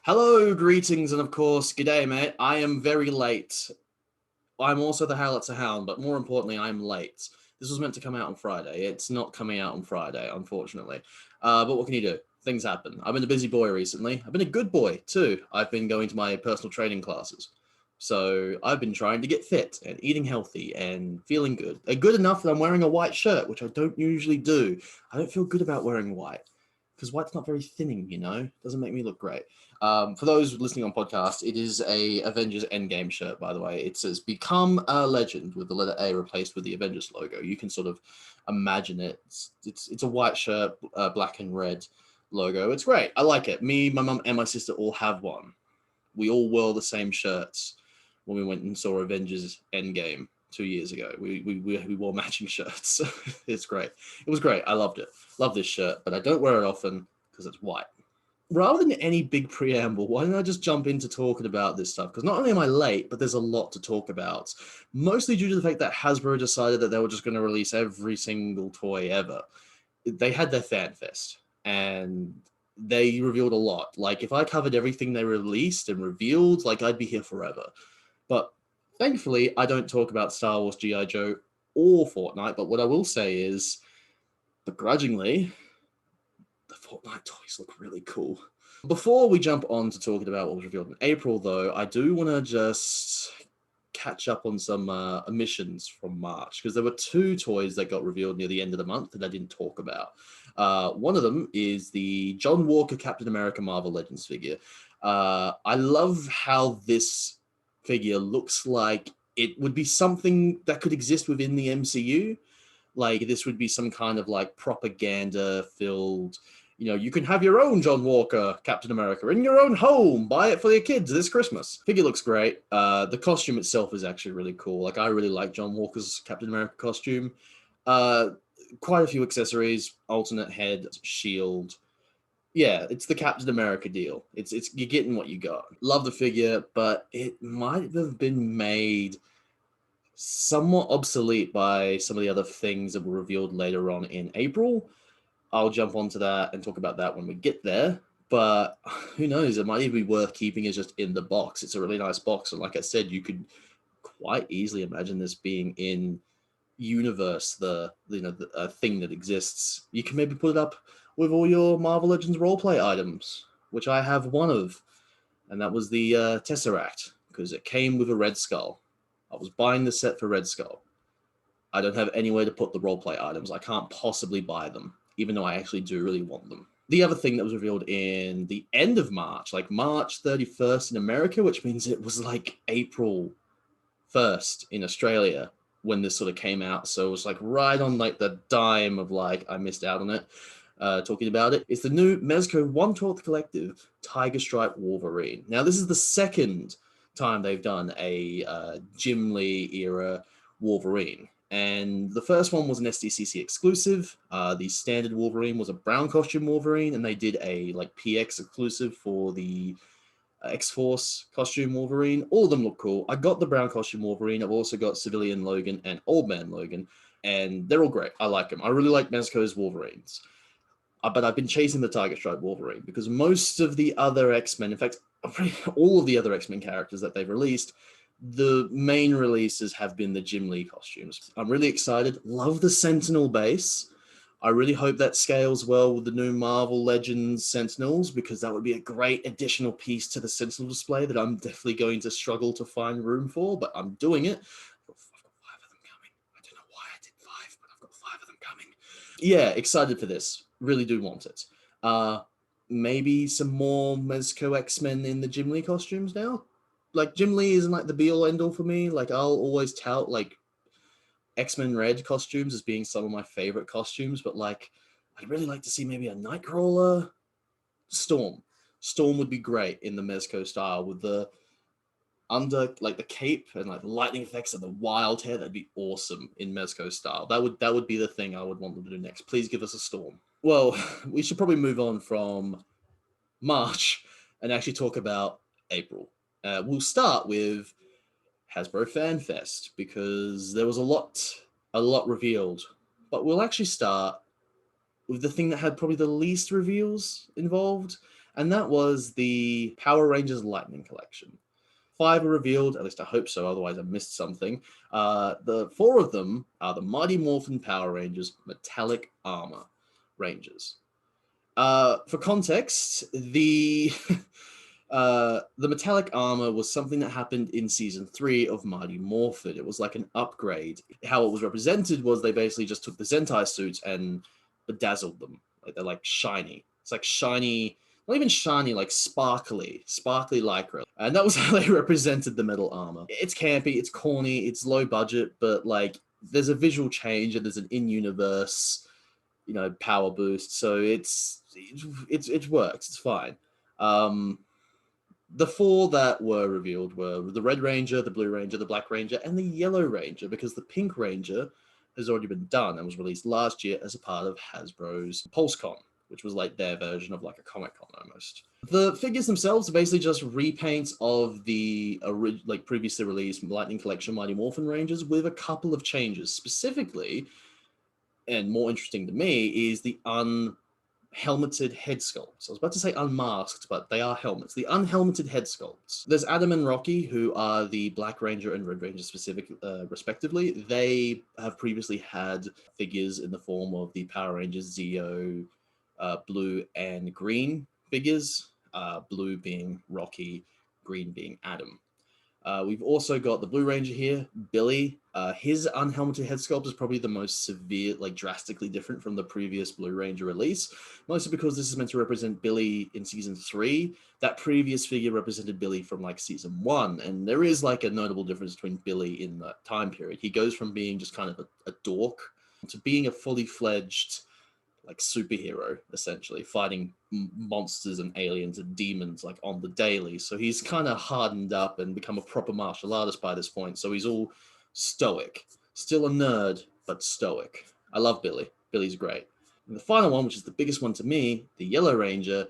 Hello, greetings, and of course, g'day, mate. I am very late. I'm also the Howlet's a Hound, but more importantly, I'm late. This was meant to come out on Friday. It's not coming out on Friday, unfortunately. But what can you do? Things happen. I've been a busy boy recently. I've been a good boy, too. I've been going to my personal training classes. So I've been trying to get fit and eating healthy and feeling good. Good enough that I'm wearing a white shirt, which I don't usually do. I don't feel good about wearing white because white's not very thinning, Doesn't make me look great. For those listening on podcast, it is a Avengers Endgame shirt, by the way. It says "Become a Legend" with the letter A replaced with the Avengers logo. You can sort of imagine it. It's a white shirt, black and red logo. It's great. I like it. Me, my mum, and my sister all have one. We all wore the same shirts when we went and saw Avengers Endgame 2 years ago. We wore matching shirts. It's great. It was great. I loved it. Love this shirt, but I don't wear it often because it's white. Rather than any big preamble, why don't I just jump into talking about this stuff? Because not only am I late, but there's a lot to talk about. Mostly due to the fact that Hasbro decided that they were just going to release every single toy ever. They had their Fan Fest, and they revealed a lot. Like, if I covered everything they released and revealed, I'd be here forever. But thankfully, I don't talk about Star Wars, G.I. Joe, or Fortnite. But what I will say is, begrudgingly, the Fortnite toys look really cool. Before we jump on to talking about what was revealed in April, though, I do want to just catch up on some omissions from March, because there were two toys that got revealed near the end of the month that I didn't talk about. One of them is the John Walker Captain America Marvel Legends figure. I love how this figure looks like it would be something that could exist within the MCU. Like, this would be some kind of propaganda-filled, you can have your own John Walker Captain America in your own home. Buy it for your kids this Christmas. Figure looks great. The costume itself is actually really cool. I really like John Walker's Captain America costume. Quite a few accessories, alternate head, shield. Yeah, it's the Captain America deal. It's you're getting what you got. Love the figure, but it might have been made somewhat obsolete by some of the other things that were revealed later on in April. I'll jump onto that and talk about that when we get there. But who knows? It might even be worth keeping it just in the box. It's a really nice box. And like I said, you could quite easily imagine this being in universe, the thing that exists. You can maybe put it up with all your Marvel Legends roleplay items, which I have one of. And that was the Tesseract, because it came with a Red Skull. I was buying the set for Red Skull. I don't have anywhere to put the roleplay items. I can't possibly buy them, even though I actually do really want them. The other thing that was revealed in the end of March, like March 31st in America, which means it was like April 1st in Australia when this sort of came out. So it was right on the dime of I missed out on it. Talking about it, it's the new Mezco 1/12 Collective Tiger Stripe Wolverine. Now, this is the second time they've done a Jim Lee era Wolverine. And the first one was an SDCC exclusive. The standard Wolverine was a brown costume Wolverine, and they did a PX exclusive for the X-Force costume Wolverine. All of them look cool. I got the brown costume Wolverine. I've also got Civilian Logan and Old Man Logan, and they're all great. I like them. I really like Mezco's Wolverines. But I've been chasing the Tiger Stripe Wolverine because most of the other X-Men, in fact, all of the other X-Men characters that they've released, the main releases have been the Jim Lee costumes. I'm really excited. Love the Sentinel base. I really hope that scales well with the new Marvel Legends Sentinels, because that would be a great additional piece to the Sentinel display that I'm definitely going to struggle to find room for, but I'm doing it. I've got 5 of them coming. I don't know why I did 5, but I've got 5 of them coming. Yeah, excited for this. Really do want it. Maybe some more Mezco X-Men in the Jim Lee costumes now. Jim Lee isn't the be-all end-all for me. I'll always tout X-Men Red costumes as being some of my favorite costumes, but I'd really like to see maybe a Nightcrawler. Storm would be great in the Mezco style with the under the cape and the lightning effects and the wild hair. That'd be awesome in Mezco style. That would be the thing I would want them to do next. Please give us a Storm. Well, we should probably move on from March and actually talk about April. We'll start with Hasbro Fan Fest, because there was a lot revealed. But we'll actually start with the thing that had probably the least reveals involved, and that was the Power Rangers Lightning Collection. 5 were revealed, at least I hope so, otherwise I missed something. The 4 of them are the Mighty Morphin Power Rangers Metallic Armor Rangers. For context, the metallic armor was something that happened in season 3 of Mighty Morphin. It was like an upgrade. How it was represented was they basically just took the Zentai suits and bedazzled them. Like they're like shiny. It's like shiny, not even shiny, like sparkly lycra. And that was how they represented the metal armor. It's campy, it's corny, it's low budget, but like there's a visual change and there's an in-universe, power boost. So it works. It's fine. The 4 that were revealed were the Red Ranger, the Blue Ranger, the Black Ranger, and the Yellow Ranger, because the Pink Ranger has already been done and was released last year as a part of Hasbro's PulseCon, which was like their version of like a Comic-Con almost. The figures themselves are basically just repaints of the previously released Lightning Collection Mighty Morphin Rangers with a couple of changes. Specifically, and more interesting to me, is the unhelmeted head sculpts. I was about to say unmasked, but they are helmets. The unhelmeted head sculpts. There's Adam and Rocky, who are the Black Ranger and Red Ranger respectively. They have previously had figures in the form of the Power Rangers Zeo, blue and green figures, blue being Rocky, green being Adam. We've also got the Blue Ranger here, Billy. His unhelmeted head sculpt is probably the most severe, drastically different from the previous Blue Ranger release, mostly because this is meant to represent Billy in season 3. That previous figure represented Billy from season 1, and there is a notable difference between Billy in that time period. He goes from being just kind of a dork to being a fully fledged superhero, essentially fighting monsters and aliens and demons on the daily. So he's kind of hardened up and become a proper martial artist by this point. So he's all stoic, still a nerd, but stoic. I love Billy. Billy's great. And the final one, which is the biggest one to me, the Yellow Ranger,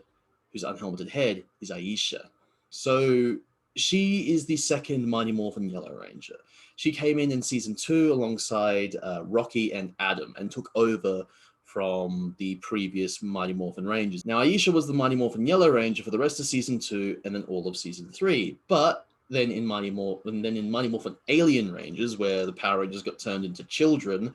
whose unhelmeted head is Aisha. So she is the second Mighty Morphin Yellow Ranger. She came in season 2 alongside Rocky and Adam and took over from the previous Mighty Morphin Rangers. Now, Aisha was the Mighty Morphin Yellow Ranger for the rest of season 2 and then all of season 3. But then in Mighty Morphin Alien Rangers, where the Power Rangers got turned into children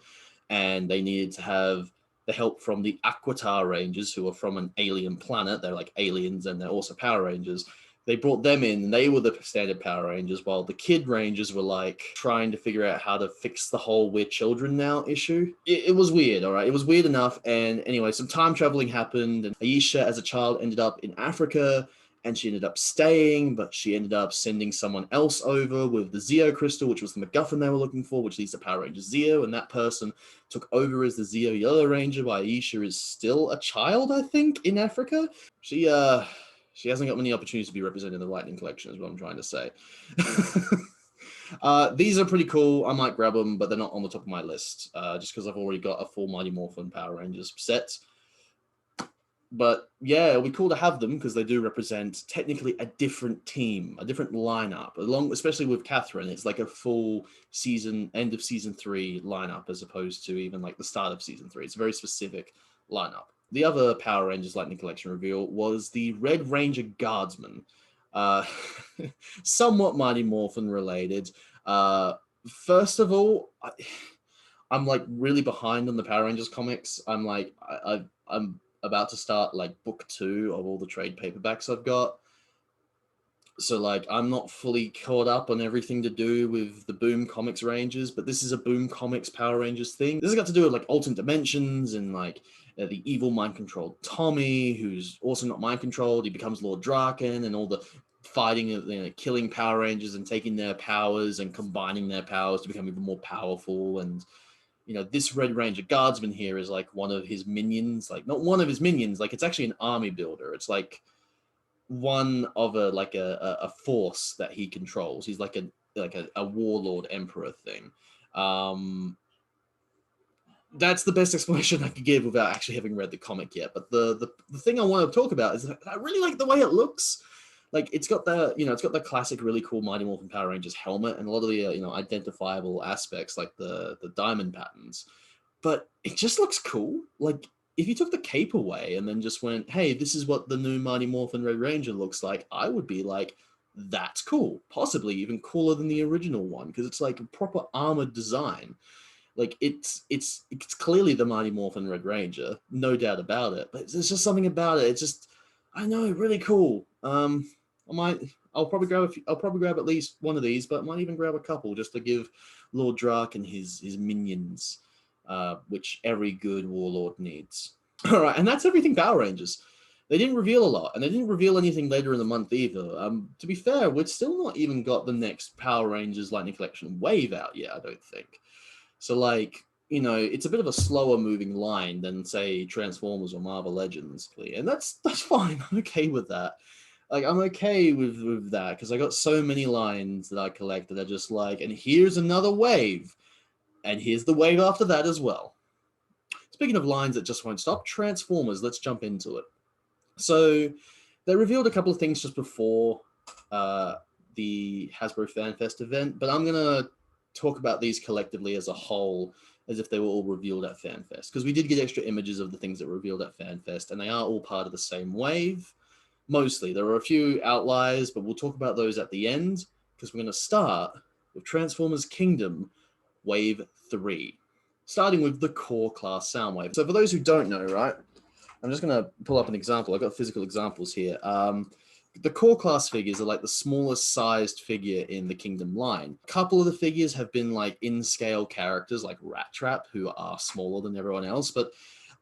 and they needed to have the help from the Aquitar Rangers, who are from an alien planet. They're like aliens and they're also Power Rangers. They brought them in, and they were the standard Power Rangers, while the Kid Rangers were trying to figure out how to fix the whole "we're children now" issue. It was weird, all right? It was weird enough. And anyway, some time traveling happened, and Aisha, as a child, ended up in Africa, and she ended up staying, but she ended up sending someone else over with the Zeo crystal, which was the MacGuffin they were looking for, which leads to Power Rangers Zeo, and that person took over as the Zeo Yellow Ranger, while Aisha is still a child, I think, in Africa. She hasn't got many opportunities to be represented in the Lightning Collection, is what I'm trying to say. These are pretty cool. I might grab them, but they're not on the top of my list, just because I've already got a full Mighty Morphin Power Rangers set. But yeah, it'll be cool to have them because they do represent technically a different team, a different lineup, especially with Catherine. It's like a full season, end of season 3 lineup, as opposed to even the start of season 3. It's a very specific lineup. The other Power Rangers Lightning Collection reveal was the Red Ranger Guardsman. Somewhat Mighty Morphin related. First of all, I'm really behind on the Power Rangers comics. I'm about to start book 2 of all the trade paperbacks I've got. So I'm not fully caught up on everything to do with the Boom Comics Rangers, but this is a Boom Comics Power Rangers thing. This has got to do with alternate dimensions and the evil mind-controlled Tommy, who's also not mind-controlled. He becomes Lord Draken, and all the fighting of killing Power Rangers and taking their powers and combining their powers to become even more powerful. And this Red Ranger Guardsman here is one of his minions, not one of his minions, it's actually an army builder. It's one of a force that he controls. He's like a warlord emperor thing. That's the best explanation I could give without actually having read the comic yet. But the thing I want to talk about is that I really like the way it looks. It's got the classic really cool Mighty Morphin Power Rangers helmet and a lot of the identifiable aspects like the diamond patterns. But it just looks cool. if you took the cape away and then just went, hey, this is what the new Mighty Morphin Red Ranger looks like, I would be like, that's cool. Possibly even cooler than the original one, because it's like a proper armored design. Like it's clearly the Mighty Morphin Red Ranger, no doubt about it. But there's just something about it. It's just, I know, really cool. I'll probably grab at least one of these, but might even grab a couple just to give Lord Drak and his minions, which every good warlord needs. All right, and that's everything Power Rangers. They didn't reveal a lot, and they didn't reveal anything later in the month either. To be fair, we've still not even got the next Power Rangers Lightning Collection wave out yet, I don't think. So, like, you know, it's a bit of a slower moving line than, say, Transformers or Marvel Legends. And that's fine. I'm okay with that. Like, I'm okay with that, because I got so many lines that I collect that are just like, and here's another wave, and here's the wave after that as well. Speaking of lines that just won't stop, Transformers, let's jump into it. So they revealed a couple of things just before the Hasbro Fan Fest event, but I'm going to talk about these collectively as a whole, as if they were all revealed at Fan Fest, because we did get extra images of the things that were revealed at Fan Fest, and they are all part of the same wave. Mostly. There are a few outliers, but we'll talk about those at the end, because we're going to start with Transformers Kingdom Wave 3, starting with the core class Soundwave. So for those who don't know, right, I'm just going to pull up an example. I've got physical examples here. The core class figures are like the smallest sized figure in the Kingdom line. A couple of the figures have been like in-scale characters like Rat Trap, who are smaller than everyone else, but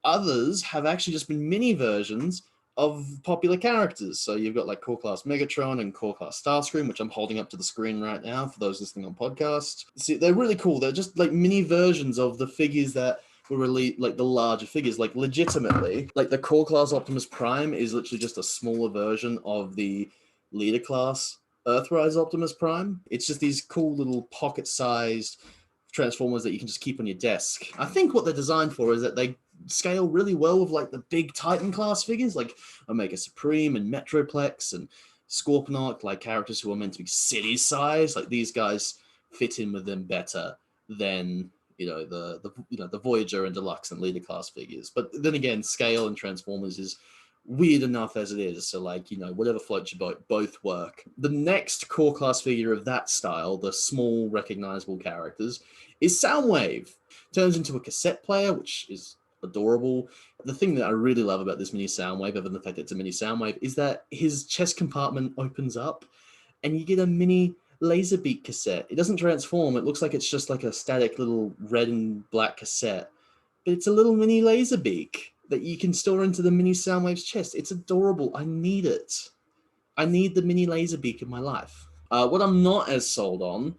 others have actually just been mini versions of popular characters. So you've got like core class Megatron and core class Starscream, which I'm holding up to the screen right now for those listening on podcast. See, they're really cool. They're just like mini versions of the figures that were released, like the larger figures, like legitimately. Like the core class Optimus Prime is literally just a smaller version of the leader class Earthrise Optimus Prime. It's just these cool little pocket-sized Transformers that you can just keep on your desk. I think what they're designed for is that they scale really well with like the big Titan class figures like Omega Supreme and Metroplex and Scorponok, like characters who are meant to be city size. Like these guys fit in with them better than the Voyager and Deluxe and Leader class figures. But then again, scale and Transformers is weird enough as it is, so like, whatever floats your boat, both work. The next core class figure of that style, the small recognizable characters, is Soundwave. Turns into a cassette player, which is adorable. The thing that I really love about this mini Soundwave, other than the fact that it's a mini Soundwave, is that his chest compartment opens up and you get a mini Laserbeak cassette. It doesn't transform. It looks like it's just like a static little red and black cassette, but it's a little mini Laserbeak that you can store into the mini Soundwave's chest. It's adorable. I need it. I need the mini Laserbeak in my life. What I'm not as sold on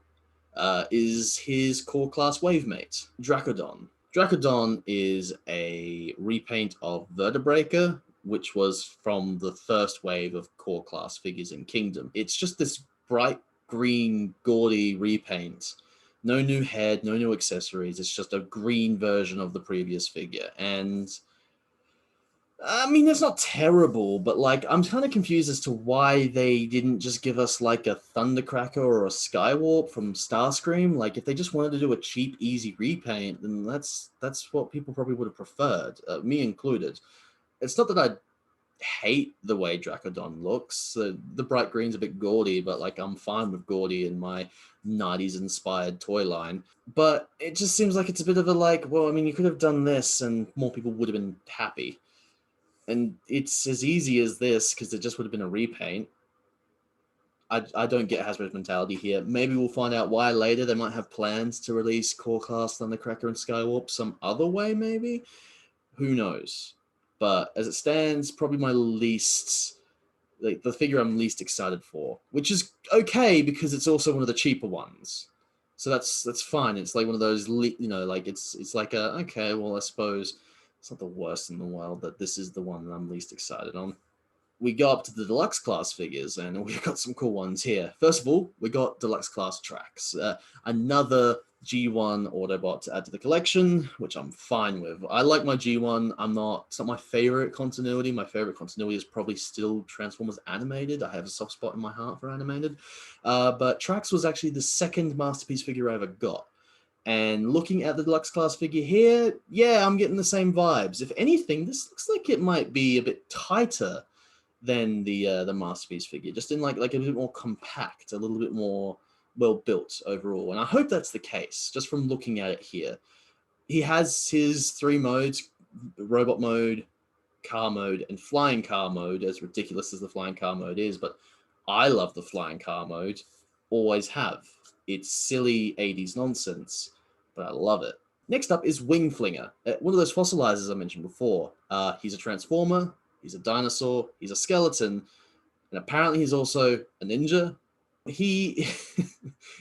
is his core class wavemate, Dracodon. Dracodon is a repaint of Vertebraker, which was from the first wave of core class figures in Kingdom. It's just this bright green, gaudy repaint. No new head, no new accessories. It's just a green version of the previous figure. And I mean, it's not terrible, but like, I'm kind of confused as to why they didn't just give us like a Thundercracker or a Skywarp from Starscream. Like, if they just wanted to do a cheap, easy repaint, then that's what people probably would have preferred, me included. It's not that I hate the way Dracodon looks. The bright green's a bit gaudy, but like, I'm fine with gaudy in my 90s inspired toy line. But it just seems like it's a bit of a like, well, I mean, you could have done this and more people would have been happy. And it's as easy as this, because it just would have been a repaint. I don't get Hasbro's mentality here. Maybe we'll find out why later. They might have plans to release Core Class Thundercracker and Skywarp some other way, maybe? Who knows? But as it stands, probably my least, like the figure I'm least excited for, which is okay because it's also one of the cheaper ones. So that's fine. It's like one of those, like it's like okay, well, I suppose it's not the worst in the world that this is the one that I'm least excited on. We go up to the deluxe class figures, and we've got some cool ones here. First of all, we got deluxe class Tracks, another G1 Autobot to add to the collection, which I'm fine with. I like my G1. It's not my favorite continuity. My favorite continuity is probably still Transformers Animated. I have a soft spot in my heart for animated. But Tracks was actually the second masterpiece figure I ever got. And looking at the deluxe class figure here, yeah, I'm getting the same vibes. If anything, this looks like it might be a bit tighter than the Masterpiece figure, just in like a bit more compact, a little bit more well built overall. And I hope that's the case, just from looking at it here. He has his 3 modes: robot mode, car mode, and flying car mode, as ridiculous as the flying car mode is, but I love the flying car mode, always have. It's silly 80s nonsense, but I love it. Next up is Wing Flinger, one of those fossilizers I mentioned before. He's a transformer, he's a dinosaur, he's a skeleton, and apparently he's also a ninja. He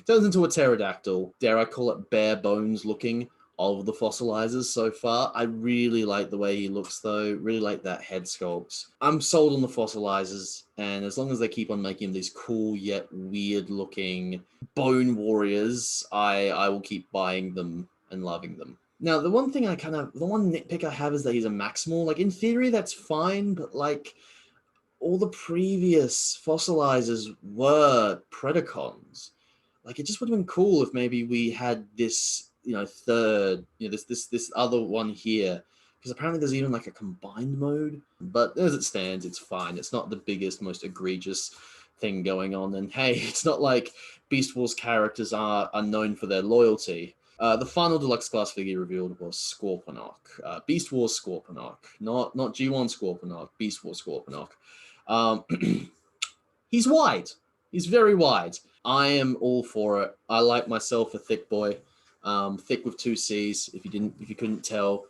turns into a pterodactyl, dare I call it bare bones looking, of the fossilizers so far. I really like the way he looks though, really like that head sculpt. I'm sold on the fossilizers, and as long as they keep on making these cool yet weird looking bone warriors, I will keep buying them and loving them. Now, the one nitpick I have is that he's a maximal. Like, in theory, that's fine, but like, all the previous fossilizers were Predacons. Like, it just would have been cool if maybe we had this, third, this other one here, because apparently there's even like a combined mode. But as it stands, it's fine. It's not the biggest, most egregious thing going on. And hey, it's not like Beast Wars characters are known for their loyalty. The final deluxe class figure revealed was Scorponok, Beast Wars Scorponok, not G1 Scorponok, Beast Wars Scorponok. He's wide. He's very wide. I am all for it. I like myself a thick boy, thick with 2 C's. If you couldn't tell,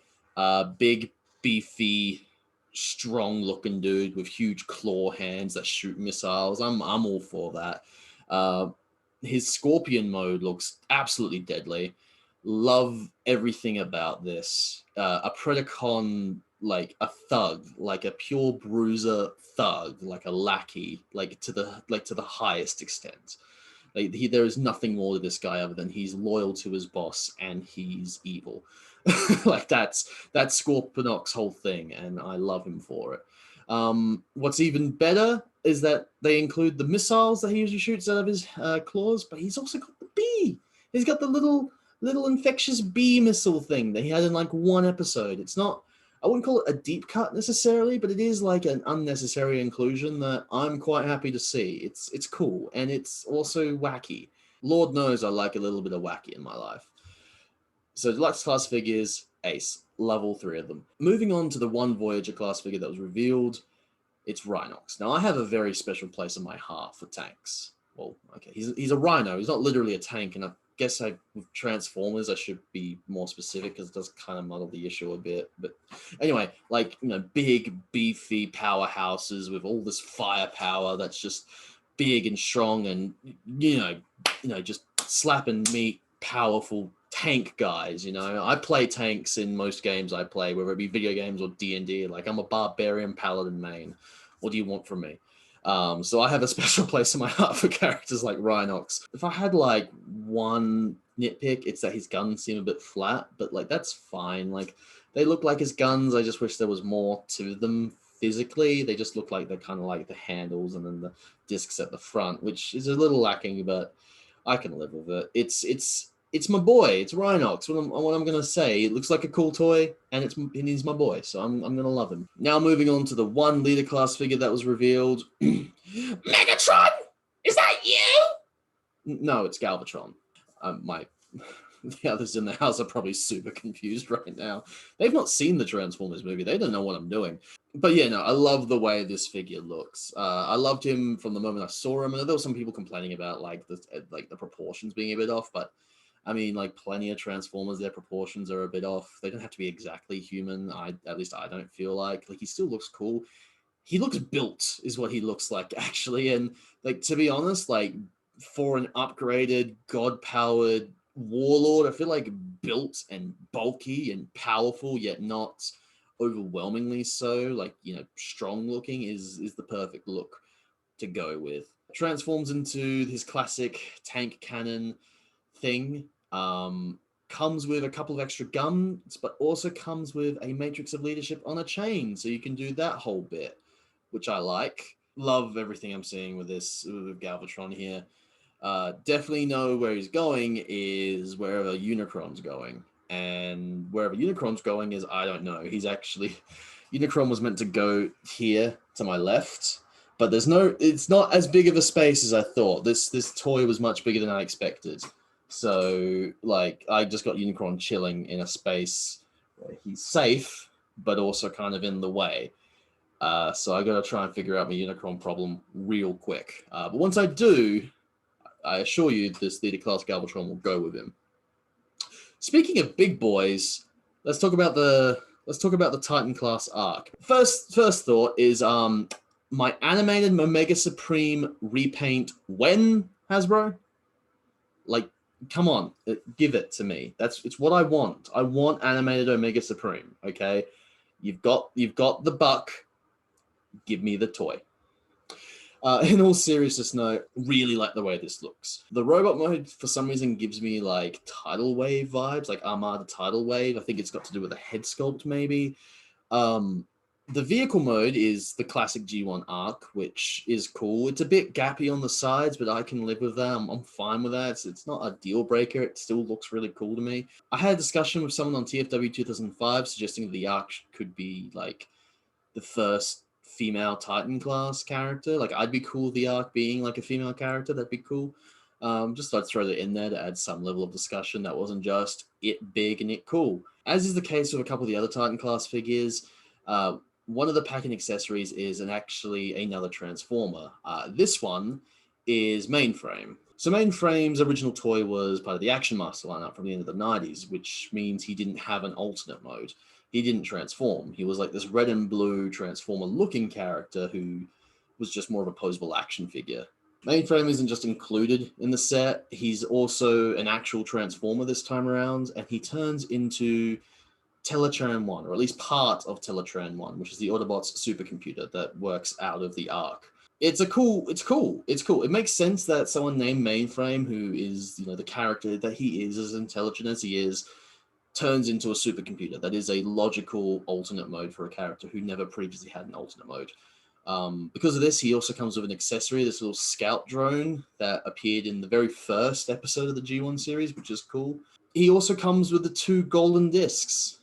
big, beefy, strong-looking dude with huge claw hands that shoot missiles. I'm all for that. His Scorpion mode looks absolutely deadly. Love everything about this. A Predacon, like a thug, like a pure bruiser thug, like a lackey, like to the highest extent. Like there is nothing more to this guy other than he's loyal to his boss and he's evil. Like that's Scorponok's whole thing, and I love him for it. What's even better is that they include the missiles that he usually shoots out of his claws, but he's also got the bee. He's got the little infectious bee missile thing that he had in like one episode. It's not, I wouldn't call it a deep cut necessarily, but it is like an unnecessary inclusion that I'm quite happy to see. It's cool, and it's also wacky. Lord knows I like a little bit of wacky in my life. So deluxe class figures, ace. Love all 3 of them. Moving on to the one Voyager class figure that was revealed, it's Rhinox. Now I have a very special place in my heart for tanks. Well, okay, he's a rhino. He's not literally a tank, and I guess with Transformers I should be more specific because it does kind of muddle the issue a bit. But anyway, like, big beefy powerhouses with all this firepower that's just big and strong, and just slapping meat, powerful tank guys. I play tanks in most games I play, whether it be video games or D&D. Like, I'm a barbarian paladin main. What do you want from me? So I have a special place in my heart for characters like Rhinox. If I had like one nitpick, it's that his guns seem a bit flat, but like that's fine. Like, they look like his guns. I just wish there was more to them physically. They just look like they're kind of like the handles and then the discs at the front, which is a little lacking, but I can live with it. It's my boy. It's Rhinox. What I'm gonna say. It looks like a cool toy, and he's my boy, so I'm gonna love him. Now moving on to the one leader class figure that was revealed. Megatron, is that you? No, it's Galvatron. The others in the house are probably super confused right now. They've not seen the Transformers movie. They don't know what I'm doing. But yeah, no, I love the way this figure looks. I loved him from the moment I saw him. And there were some people complaining about like the proportions being a bit off, but I mean, like, plenty of Transformers, their proportions are a bit off. They don't have to be exactly human. At least I don't feel like he still looks cool. He looks built, is what he looks like, actually. And like, to be honest, like, for an upgraded, god-powered warlord, I feel like built and bulky and powerful, yet not overwhelmingly so. Like, strong looking is the perfect look to go with. Transforms into his classic tank cannon thing. Comes with a couple of extra guns, but also comes with a matrix of leadership on a chain, so you can do that whole bit, which I like. Love everything I'm seeing with this, with Galvatron here. Definitely know where he's going is wherever Unicron's going. And wherever Unicron's going is, I don't know. He's actually, Unicron was meant to go here to my left, but it's not as big of a space as I thought. This toy was much bigger than I expected. So, like, I just got Unicron chilling in a space where he's safe, but also kind of in the way. So I gotta try and figure out my Unicron problem real quick. But once I do, I assure you this Leader Class Galvatron will go with him. Speaking of big boys, let's talk about the Titan class arc. First thought is my animated Omega Supreme repaint when Hasbro? Like, come on, give it to me. It's what I want. I want animated Omega Supreme, okay? You've got the buck, give me the toy. In all seriousness, no, really like the way this looks. The robot mode, for some reason, gives me like Tidal Wave vibes, like Armada Tidal Wave. I think it's got to do with the head sculpt, maybe. The vehicle mode is the classic G1 arc, which is cool. It's a bit gappy on the sides, but I can live with that. I'm fine with that. It's not a deal breaker. It still looks really cool to me. I had a discussion with someone on TFW 2005 suggesting the arc could be like the first female Titan class character. Like, I'd be cool with the arc being like a female character. That'd be cool. Just thought I'd throw that in there to add some level of discussion that wasn't just it big and it cool. As is the case with a couple of the other Titan class figures, one of the packing accessories is actually another Transformer. This one is Mainframe. So Mainframe's original toy was part of the Action Master lineup from the end of the 90s, which means he didn't have an alternate mode. He didn't transform. He was like this red and blue Transformer-looking character who was just more of a posable action figure. Mainframe isn't just included in the set. He's also an actual Transformer this time around, and he turns into Teletran 1, or at least part of Teletran 1, which is the Autobots supercomputer that works out of the Ark. It's cool. It makes sense that someone named Mainframe, who is, the character that he is, as intelligent as he is, turns into a supercomputer. That is a logical alternate mode for a character who never previously had an alternate mode. Because of this, he also comes with an accessory, this little scout drone that appeared in the very first episode of the G1 series, which is cool. He also comes with the 2 golden discs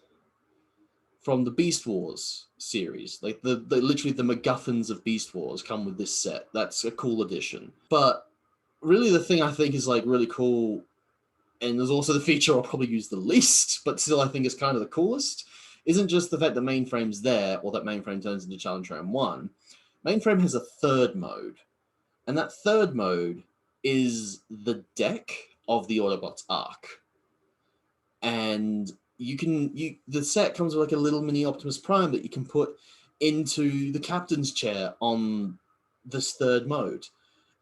from the Beast Wars series. Like, the literally the MacGuffins of Beast Wars come with this set. That's a cool addition. But really the thing I think is like really cool, and there's also the feature I'll probably use the least, but still I think is kind of the coolest, isn't just the fact that Mainframe's there, or that Mainframe turns into Challenge-Ram 1. Mainframe has a third mode, and that third mode is the deck of the Autobots arc. And the set comes with like a little mini Optimus Prime that you can put into the captain's chair on this third mode.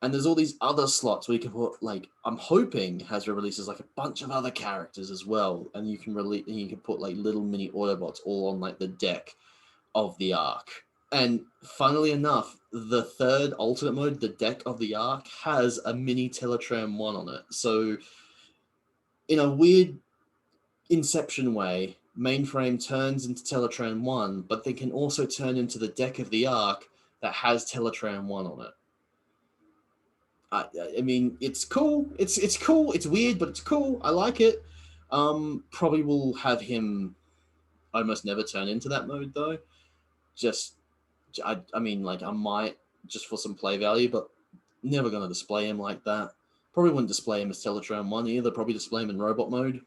And there's all these other slots where you can put, like, I'm hoping Hasbro releases like a bunch of other characters as well, and you can put like little mini Autobots all on like the deck of the Ark. And funnily enough, the third alternate mode, the deck of the Ark, has a mini Teletran 1 on it. So in a weird Inception way, Mainframe turns into Teletran 1, but they can also turn into the deck of the Ark that has Teletran 1 on it. I mean, it's cool. It's cool. It's weird, but it's cool. I like it. Probably will have him almost never turn into that mode, though. I mean, like, I might, just for some play value, but never going to display him like that. Probably wouldn't display him as Teletran 1 either. Probably display him in robot mode.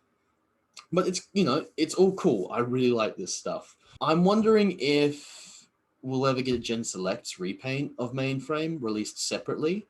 But it's all cool. I really like this stuff. I'm wondering if we'll ever get a Gen Selects repaint of Mainframe released separately.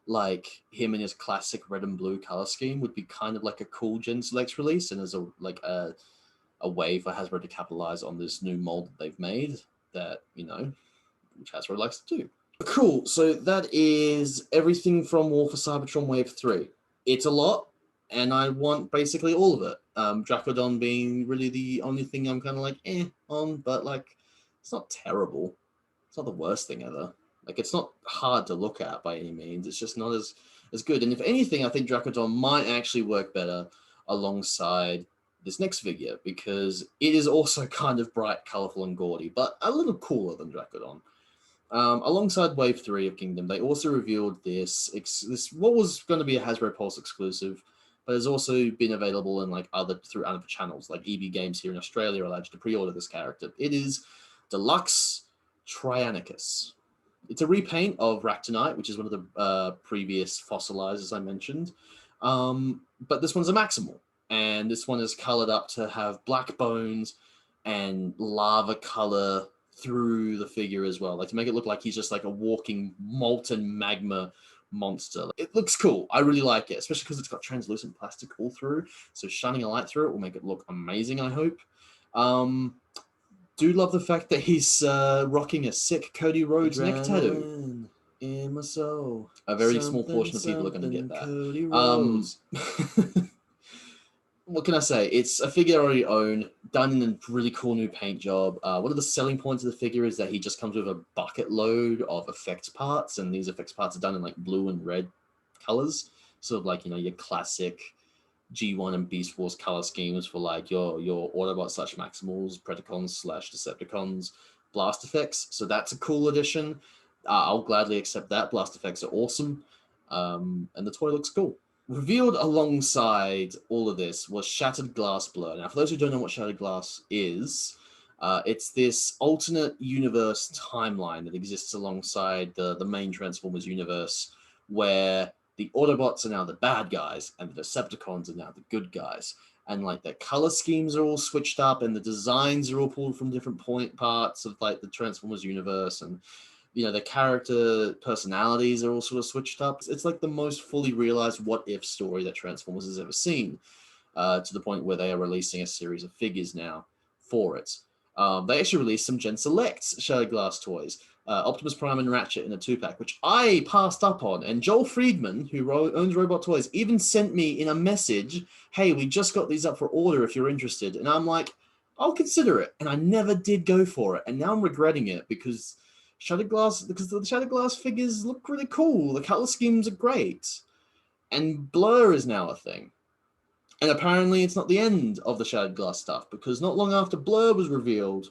Like, him in his classic red and blue color scheme would be kind of like a cool Gen Selects release, and as a way for Hasbro to capitalize on this new mold that they've made that, which Hasbro likes to do. Cool. So that is everything from War for Cybertron Wave 3. It's a lot, and I want basically all of it. Dracodon being really the only thing I'm kind of like, on, but like, it's not terrible. It's not the worst thing ever. Like, it's not hard to look at by any means. It's just not as good. And if anything, I think Dracodon might actually work better alongside this next figure, because it is also kind of bright, colorful, and gaudy, but a little cooler than Dracodon. Alongside Wave 3 of Kingdom, they also revealed this what was going to be a Hasbro Pulse exclusive, but has also been available in like through other channels, like EB Games here in Australia allowed you to pre-order this character. It is Deluxe Trianicus. It's a repaint of Ractonite, which is one of the previous fossilized, as I mentioned. But this one's a Maximal, and this one is colored up to have black bones and lava color through the figure as well, like to make it look like he's just like a walking molten magma monster. It looks cool. I really like it, especially because it's got translucent plastic all through, so shining a light through it will make it look amazing, I hope. Do love the fact that he's rocking a sick Cody Rhodes neck tattoo. In my soul. A very small portion of people are going to get that. Cody Rhodes. What can I say? It's a figure I already own, done in a really cool new paint job. One of the selling points of the figure is that he just comes with a bucket load of effects parts, and these effects parts are done in like blue and red colors, sort of like, you know, your classic G1 and Beast Wars color schemes for like your Autobots / Maximals, Predacons / Decepticons blast effects. So that's a cool addition. I'll gladly accept that. Blast effects are awesome, and the toy looks cool. Revealed alongside all of this was Shattered Glass Blur. Now, for those who don't know what Shattered Glass is, it's this alternate universe timeline that exists alongside the main Transformers universe, where the Autobots are now the bad guys and the Decepticons are now the good guys. And like their color schemes are all switched up and the designs are all pulled from different parts of like the Transformers universe, and you know, the character personalities are all sort of switched up. It's like the most fully realized what-if story that Transformers has ever seen, to the point where they are releasing a series of figures now for it. They actually released some Gen Selects Shattered Glass toys, Optimus Prime and Ratchet in a 2-pack, which I passed up on. And Joel Friedman, who owns Robot Toys, even sent me in a message, hey, we just got these up for order if you're interested. And I'm like, I'll consider it. And I never did go for it. And now I'm regretting it because the Shattered Glass figures look really cool. The color schemes are great. And Blur is now a thing. And apparently it's not the end of the Shattered Glass stuff, because not long after Blur was revealed,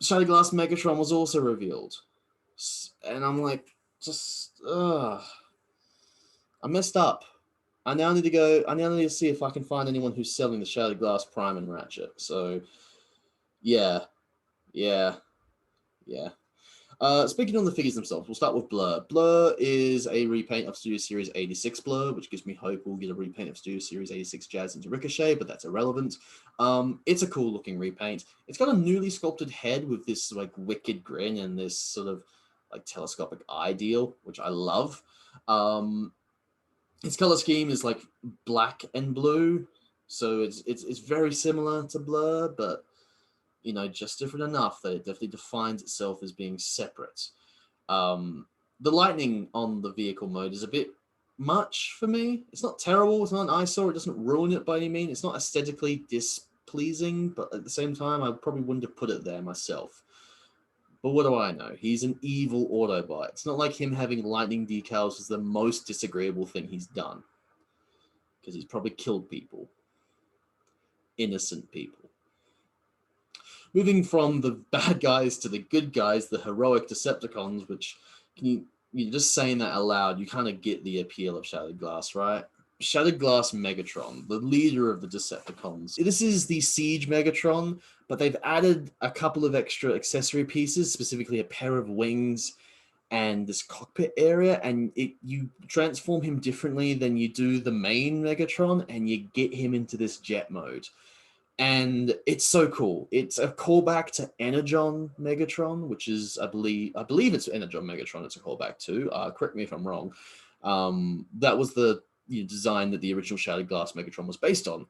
Shattered Glass Megatron was also revealed. And I'm like, I messed up. I now need to see if I can find anyone who's selling the Shattered Glass Prime and Ratchet. So, yeah. Speaking on the figures themselves, we'll start with Blur. Blur is a repaint of Studio Series 86 Blur, which gives me hope we'll get a repaint of Studio Series 86 Jazz into Ricochet, but that's irrelevant. It's a cool looking repaint. It's got a newly sculpted head with this like wicked grin and this sort of like telescopic eye deal, which I love. Its color scheme is like black and blue, so it's very similar to Blur, but you know, just different enough that it definitely defines itself as being separate. The lightning on the vehicle mode is a bit much for me. It's not terrible. It's not an eyesore. It doesn't ruin it by any means. It's not aesthetically displeasing, but at the same time, I probably wouldn't have put it there myself. But what do I know? He's an evil Autobot. It's not like him having lightning decals is the most disagreeable thing he's done, because he's probably killed people. Innocent people. Moving from the bad guys to the good guys, the heroic Decepticons, which you're just saying that aloud, you kind of get the appeal of Shattered Glass, right? Shattered Glass Megatron, the leader of the Decepticons. This is the Siege Megatron, but they've added a couple of extra accessory pieces, specifically a pair of wings and this cockpit area, and you transform him differently than you do the main Megatron, and you get him into this jet mode. And it's so cool. It's a callback to Energon Megatron, which is, I believe it's Energon Megatron it's a callback to. Correct me if I'm wrong. That was the design that the original Shattered Glass Megatron was based on.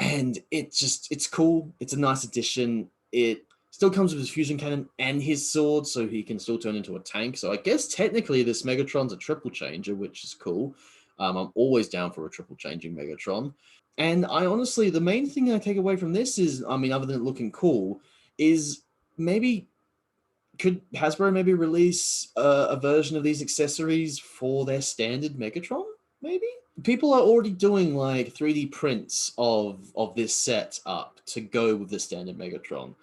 And it's cool. It's a nice addition. It still comes with his fusion cannon and his sword, so he can still turn into a tank. So I guess technically this Megatron's a triple changer, which is cool. I'm always down for a triple changing Megatron. And I honestly, the main thing I take away from this is, I mean, other than it looking cool, is could Hasbro maybe release a version of these accessories for their standard Megatron? Maybe? People are already doing like 3D prints of this set up to go with the standard Megatron.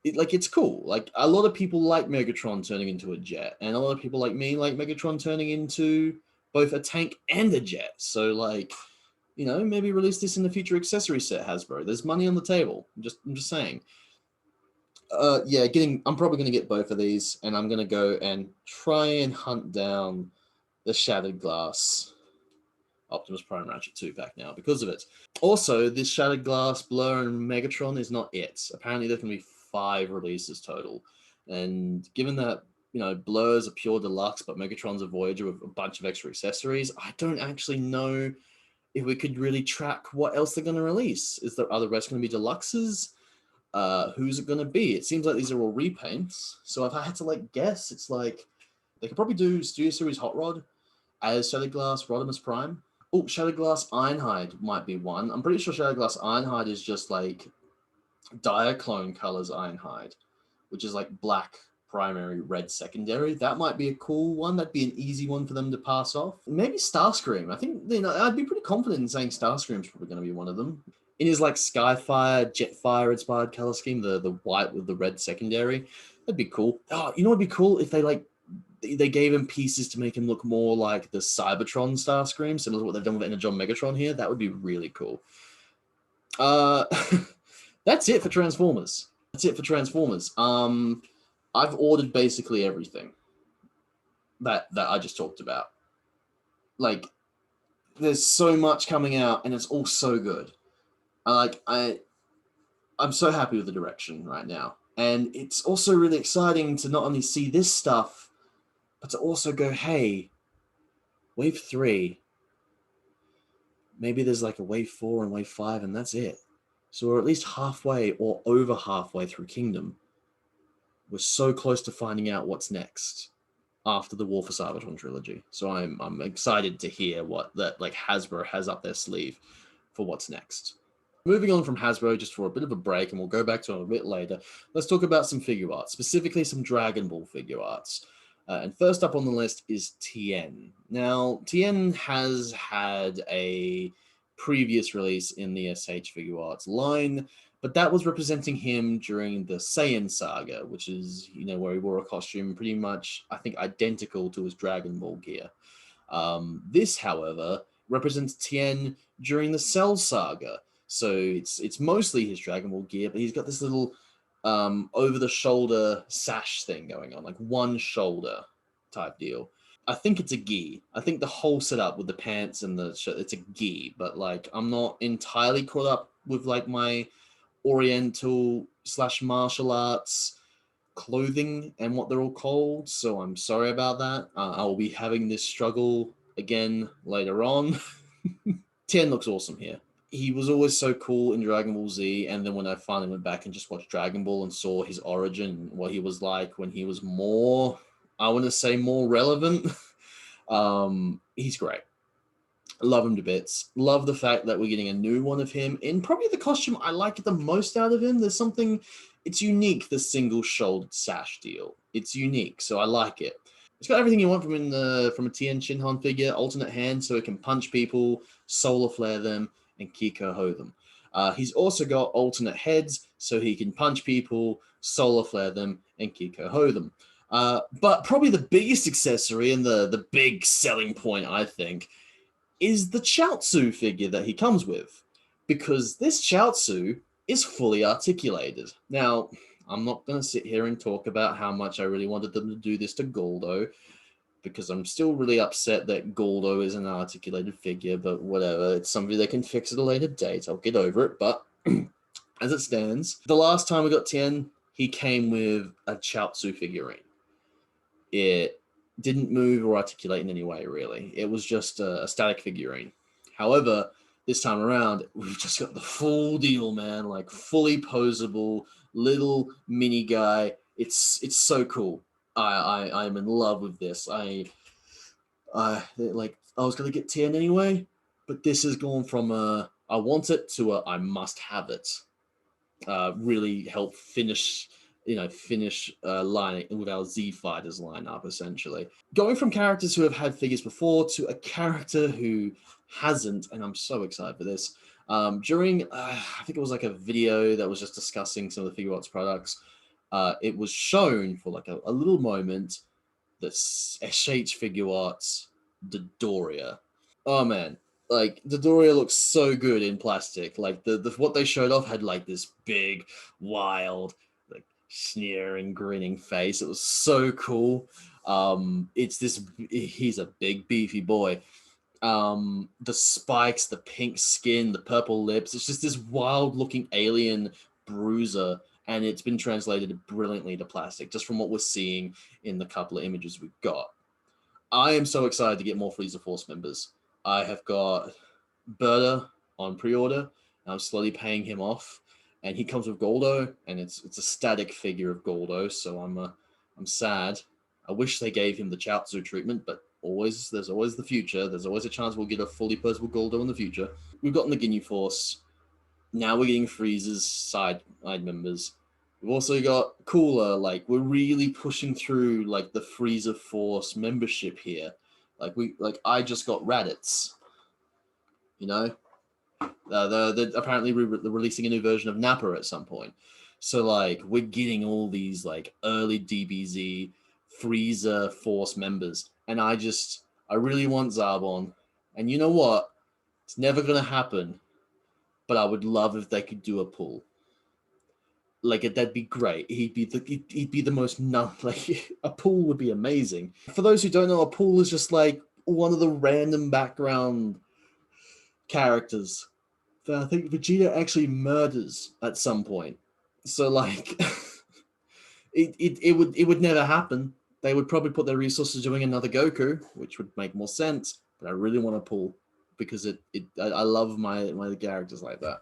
it's cool. Like, a lot of people like Megatron turning into a jet, and a lot of people like me like Megatron turning into both a tank and a jet. So, like, maybe release this in the future accessory set, Hasbro. There's money on the table. I'm just saying. Yeah, I'm probably gonna get both of these, and I'm gonna go and try and hunt down the Shattered Glass Optimus Prime Ratchet 2-pack now because of it. Also, this Shattered Glass, Blur, and Megatron is not it. Apparently, there can be 5 releases total. And given that, Blur's a pure deluxe, but Megatron's a Voyager with a bunch of extra accessories, I don't actually know if we could really track what else they're going to release. Are the rest going to be deluxes? Who's it going to be? It seems like these are all repaints. So if I had to guess, it's like they could probably do Studio Series Hot Rod as Shattered Glass Rodimus Prime. Oh, Shattered Glass Ironhide might be one. I'm pretty sure Shattered Glass Ironhide is just like Diaclone colors Ironhide, which is like black primary, red secondary. That might be a cool one. That'd be an easy one for them to pass off. Maybe Starscream. I think, I'd be pretty confident in saying Starscream's probably going to be one of them. In his Skyfire, Jetfire inspired color scheme, the white with the red secondary, that'd be cool. Oh, it'd be cool if they gave him pieces to make him look more like the Cybertron Starscream, similar to what they've done with Energon Megatron here. That would be really cool. That's it for Transformers. I've ordered basically everything that I just talked about. There's so much coming out, and it's all so good. I'm so happy with the direction right now. And it's also really exciting to not only see this stuff, but to also go, hey, Wave 3, maybe there's a Wave 4 and Wave 5, and that's it. So we're at least halfway or over halfway through Kingdom. We're so close to finding out what's next after the War for Cybertron trilogy. So I'm excited to hear what Hasbro has up their sleeve for what's next. Moving on from Hasbro, just for a bit of a break, and we'll go back to it a bit later, let's talk about some figure arts, specifically some Dragon Ball figure arts. And first up on the list is Tien. Now, Tien has had a previous release in the SH figure arts line, but that was representing him during the Saiyan saga, which is, where he wore a costume pretty much, I think, identical to his Dragon Ball gear. This, however, represents Tien during the Cell saga. So it's mostly his Dragon Ball gear, but he's got this little over-the-shoulder sash thing going on, one shoulder type deal. I think it's a gi. I think the whole setup with the pants and the shirt, it's a gi, but I'm not entirely caught up with my Oriental / martial arts clothing and what they're all called, so I'm sorry about that. I'll be having this struggle again later on. Tien looks awesome here. He was always so cool in Dragon Ball Z, and then when I finally went back and just watched Dragon Ball and saw his origin, what he was like when he was more, I want to say, more relevant, he's great. Love him to bits. Love the fact that we're getting a new one of him in probably the costume I like the most out of him. There's something, it's unique, the single-shouldered sash deal. It's unique, so I like it. It's got everything you want from a Tien Shinhan figure, alternate hand so it can punch people, solar flare them, and Kiko Ho them. He's also got alternate heads so he can punch people, solar flare them, and Kiko Ho them. But probably the biggest accessory and the big selling point, I think, is the Chaozu figure that he comes with. Because this Chaozu is fully articulated. Now, I'm not going to sit here and talk about how much I really wanted them to do this to Goldo, because I'm still really upset that Goldo is an articulated figure, but whatever. It's something they can fix at a later date. I'll get over it, but as it stands, the last time we got Tien, he came with a Chaozu figurine. It didn't move or articulate in any way, really. It was just a static figurine. However, this time around, we've just got the full deal, man. Fully posable, little mini guy. It's so cool. I'm in love with this. I was gonna get Tien anyway, but this has gone from I want it to I must have it. Really help finish line with our Z Fighters lineup, essentially. Going from characters who have had figures before to a character who hasn't, and I'm so excited for this. During, I think it was a video that was just discussing some of the figure arts products, it was shown for like a little moment that SH Figure Arts Dodoria. Oh man, like the Dodoria looks so good in plastic. Like the what they showed off had like this big, wild, like sneering, grinning face. It was so cool. It's this. He's a big, beefy boy. The spikes, the pink skin, the purple lips. It's just this wild-looking alien bruiser, and it's been translated brilliantly to plastic just from what we're seeing in the couple of images we've got. I am so excited to get more Freezer Force members. I have got Berta on pre-order, and I'm slowly paying him off. And he comes with Goldo, and it's a static figure of Goldo, so I'm sad. I wish they gave him the Chaozu treatment, but there's always the future. There's always a chance we'll get a fully purchasable Goldo in the future. We've gotten the Ginyu Force. Now we're getting Freezer's side members. We've also got Cooler. Like, we're really pushing through like the Freezer Force membership here. I just got Raditz. You know, they're apparently releasing a new version of Nappa at some point. So like we're getting all these like early DBZ Freezer Force members, and I really want Zarbon. And you know what? It's never gonna happen. But I would love if they could do a pull. Like that'd be great. He'd be the most like a pull would be amazing. For those who don't know, a pull is just like one of the random background characters that I think Vegeta actually murders at some point. So like it would never happen. They would probably put their resources doing another Goku, which would make more sense. But I really want to pull because I love my characters like that.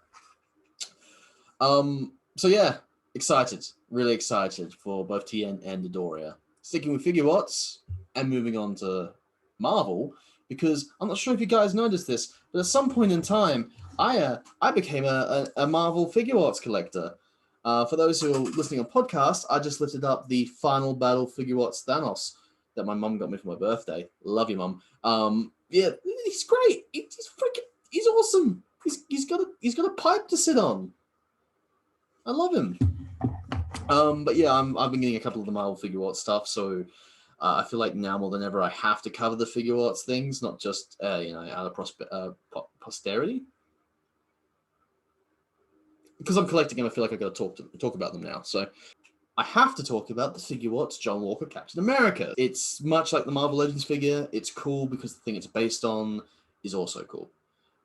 So yeah, excited, really excited for both Tien and Dodoria. Sticking with Figure Arts and moving on to Marvel, because I'm not sure if you guys noticed this, but at some point in time, I became a Marvel Figure Arts collector. For those who are listening on podcast, I just lifted up the Final Battle Figure Arts Thanos that my mum got me for my birthday. Love you, mum. Yeah, he's great. He's awesome. He's got a pipe to sit on. I love him. But yeah, I've been getting a couple of the Marvel Figure Arts stuff, so I feel like now more than ever I have to cover the Figure Arts things, not just out of posterity. Because I'm collecting them, I feel like I got to talk about them now. So I have to talk about the Figure Arts John Walker Captain America. It's much like the Marvel Legends figure. It's cool because the thing it's based on is also cool.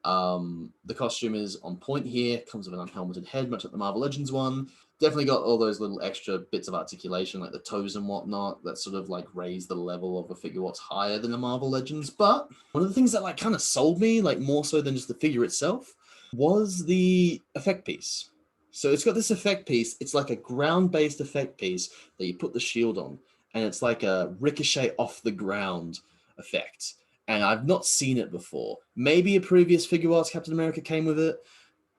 The costume is on point here, comes with an unhelmeted head, much like the Marvel Legends one. Definitely got all those little extra bits of articulation, like the toes and whatnot, that sort of like raise the level of a figure what's higher than the Marvel Legends. But one of the things that like kind of sold me, like more so than just the figure itself, was the effect piece. So it's got this effect piece. It's like a ground-based effect piece that you put the shield on, and it's like a ricochet off the ground effect. And I've not seen it before. Maybe a previous Figure Arts Captain America came with it.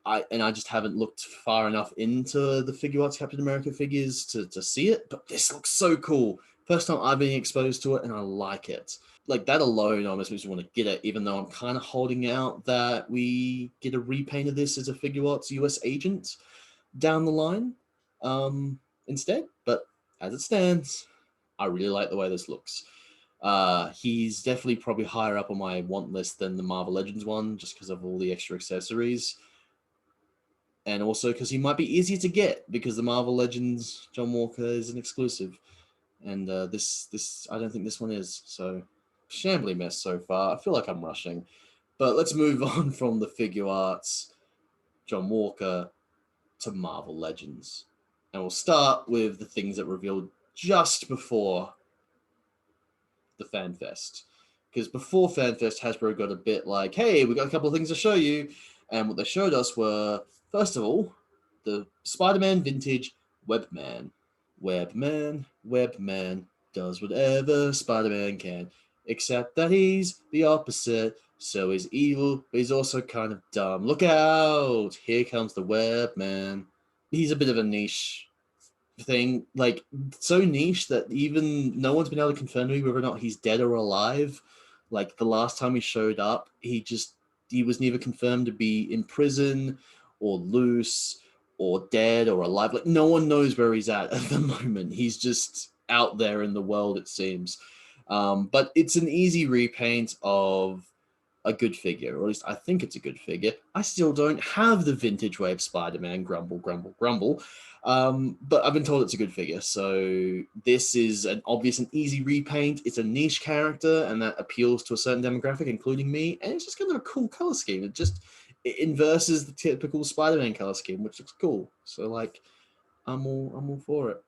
I just haven't looked far enough into the Figure Arts Captain America figures to see it. But this looks so cool. First time I've been exposed to it, and I like it. Like that alone, I almost makes me want to get it, even though I'm kind of holding out that we get a repaint of this as a Figure Arts US agent down the line instead. But as it stands, I really like the way this looks. He's definitely probably higher up on my want list than the Marvel Legends one, just because of all the extra accessories. And also because he might be easier to get, because the Marvel Legends John Walker is an exclusive. And this I don't think this one is. So, shambly mess so far. I feel like I'm rushing. But let's move on from the Figure Arts John Walker to Marvel Legends. And we'll start with the things that revealed just before the Fan Fest. Because before Fan Fest, Hasbro got a bit like, hey, we got a couple of things to show you. And what they showed us were, first of all, the Spider-Man Vintage Webman. Webman does whatever Spider-Man can, except that he's the opposite. So he's evil, but he's also kind of dumb. Look out! Here comes the Webman. He's a bit of a niche thing, like so niche that even no one's been able to confirm to me whether or not he's dead or alive. Like the last time he showed up, he was neither confirmed to be in prison or loose or dead or alive. Like, no one knows where he's at the moment. He's just out there in the world, it seems. But it's an easy repaint of a good figure, or at least I think it's a good figure. I still don't have the vintage wave Spider-Man, grumble, grumble, grumble. But I've been told it's a good figure. So this is an obvious and easy repaint. It's a niche character, and that appeals to a certain demographic, including me. And it's just kind of a cool color scheme. It inverses the typical Spider-Man color scheme, which looks cool. So like, I'm all for it.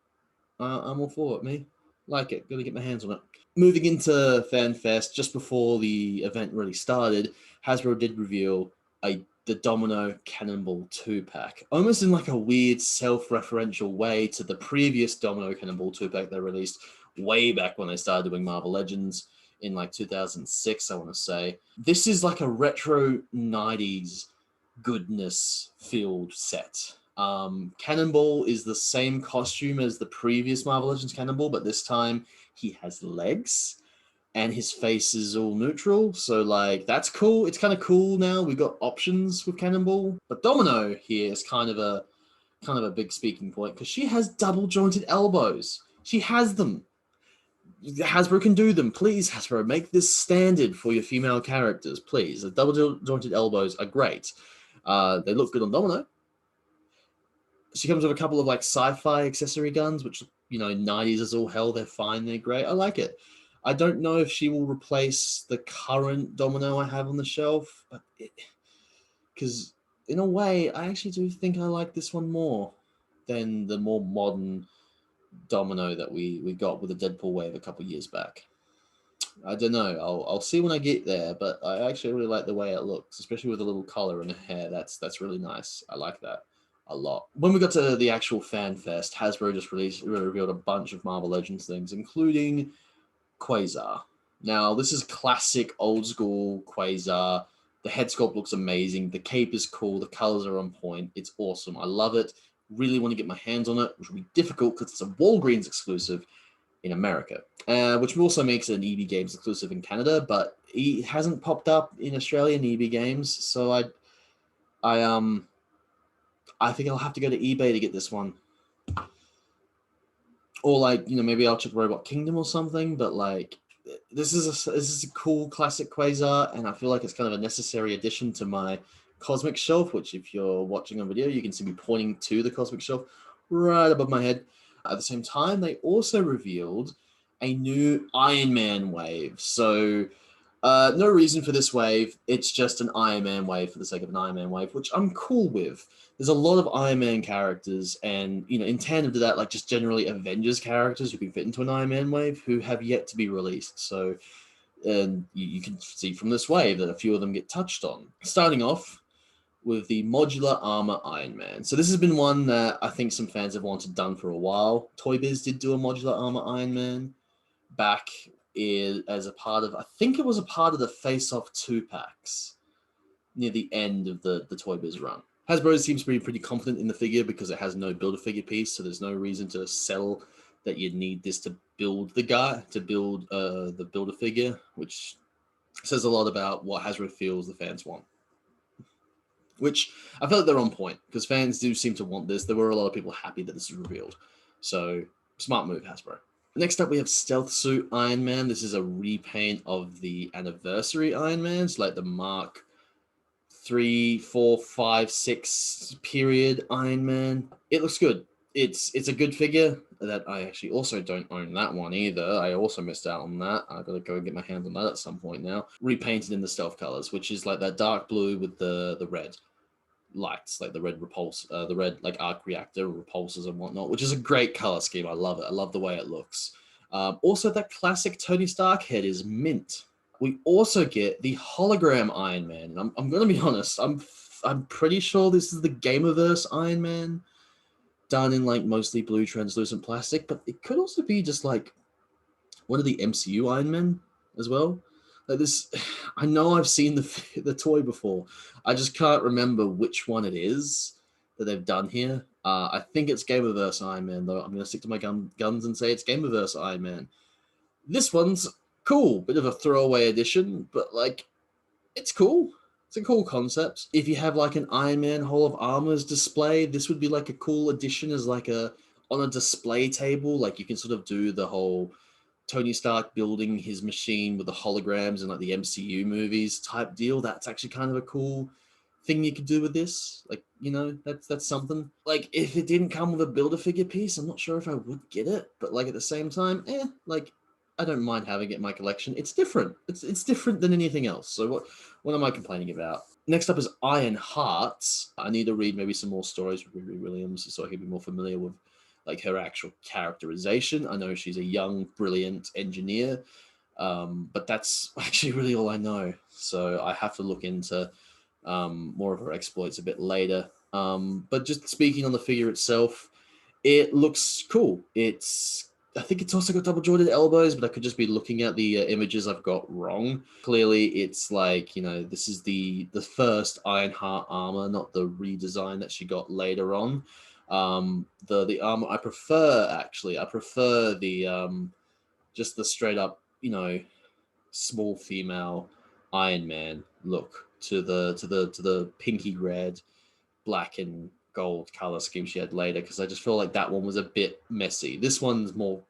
I'm all for it, me. Like it. Gonna get my hands on it. Moving into Fan Fest, just before the event really started, Hasbro did reveal the Domino Cannonball 2-pack, almost in like a weird self-referential way to the previous Domino Cannonball 2-pack they released way back when they started doing Marvel Legends in like 2006, I want to say. This is like a retro 90s goodness filled set. Cannonball is the same costume as the previous Marvel Legends Cannonball, but this time he has legs and his face is all neutral. So like, that's cool. It's kind of cool now. We've got options with Cannonball, but Domino here is kind of a big speaking point because she has double jointed elbows. She has them. Hasbro can do them. Please, Hasbro, make this standard for your female characters, please. The double jointed elbows are great. They look good on Domino. She comes with a couple of like sci-fi accessory guns, which, you know, 90s is all hell. They're fine. They're great. I like it. I don't know if she will replace the current Domino I have on the shelf, but because in a way, I actually do think I like this one more than the more modern Domino that we got with the Deadpool wave a couple years back. I don't know. I'll see when I get there, but I actually really like the way it looks, especially with the little collar and the hair. That's really nice. I like that a lot. When we got to the actual Fan Fest, Hasbro just revealed a bunch of Marvel Legends things, including Quasar. Now, this is classic old school Quasar. The head sculpt looks amazing. The cape is cool. The colors are on point. It's awesome. I love it. Really want to get my hands on it, which will be difficult because it's a Walgreens exclusive in America, which also makes it an EB Games exclusive in Canada, but he hasn't popped up in Australian EB Games. So I think I'll have to go to eBay to get this one. Or like, you know, maybe I'll check Robot Kingdom or something, but like, this is a cool classic Quasar, and I feel like it's kind of a necessary addition to my Cosmic Shelf, which if you're watching on video, you can see me pointing to the Cosmic Shelf right above my head. At the same time, they also revealed a new Iron Man wave. So no reason for this wave. It's just an Iron Man wave for the sake of an Iron Man wave, which I'm cool with. There's a lot of Iron Man characters, and, you know, in tandem to that, like just generally Avengers characters who can fit into an Iron Man wave who have yet to be released. So you can see from this wave that a few of them get touched on. Starting off with the Modular Armor Iron Man. So this has been one that I think some fans have wanted done for a while. Toy Biz did do a Modular Armor Iron Man back as a part of, I think it was a part of the Face Off 2-packs near the end of the Toy Biz run. Hasbro seems to be pretty confident in the figure because it has no Build-A-Figure piece, so there's no reason to sell that you need this to build the guy, to build the Build-A-Figure, which says a lot about what Hasbro feels the fans want. Which I feel like they're on point, because fans do seem to want this. There were a lot of people happy that this was revealed. So, smart move, Hasbro. Next up, we have Stealth Suit Iron Man. This is a repaint of the Anniversary Iron Man. It's like the Mark 3, 4, 5, 6 period Iron Man. It looks good. It's a good figure that I actually also don't own that one either. I also missed out on that. I've got to go and get my hands on that at some point now. Repainted in the stealth colors, which is like that dark blue with the red lights, like the red repulse, the red like arc reactor repulsors and whatnot, which is a great color scheme. I love it. I love the way it looks. Also, that classic Tony Stark head is mint. We also get the hologram Iron Man. And I'm going to be honest. I'm pretty sure this is the Gamerverse Iron Man, done in like mostly blue translucent plastic, but it could also be just like one of the MCU Iron Men as well. Like this, I know I've seen the toy before. I just can't remember which one it is that they've done here. I think it's Gamerverse Iron Man, though. I'm going to stick to my guns and say it's Gamerverse Iron Man. This one's cool. Bit of a throwaway edition, but like, it's cool. It's a cool concept. If you have like an Iron Man Hall of Armors display, this would be like a cool addition as like on a display table. Like you can sort of do the whole Tony Stark building his machine with the holograms and like the MCU movies type deal. That's actually kind of a cool thing you could do with this. Like, that's something. Like if it didn't come with a Build-A-Figure piece, I'm not sure if I would get it, but like at the same time, like I don't mind having it in my collection. It's different. It's different than anything else. So what am I complaining about? Next up is Iron Hearts. I need to read maybe some more stories with Riri Williams so I can be more familiar with like her actual characterization. I know she's a young, brilliant engineer, but that's actually really all I know. So I have to look into more of her exploits a bit later. But just speaking on the figure itself, it looks cool. I think it's also got double jointed elbows, but I could just be looking at the images I've got wrong. Clearly, it's like, this is the first Ironheart armor, not the redesign that she got later on. The armor I prefer, actually. I prefer the just the straight up, small female Iron Man look to the pinky red, black and gold color scheme she had later, because I just feel like that one was a bit messy. This one's more,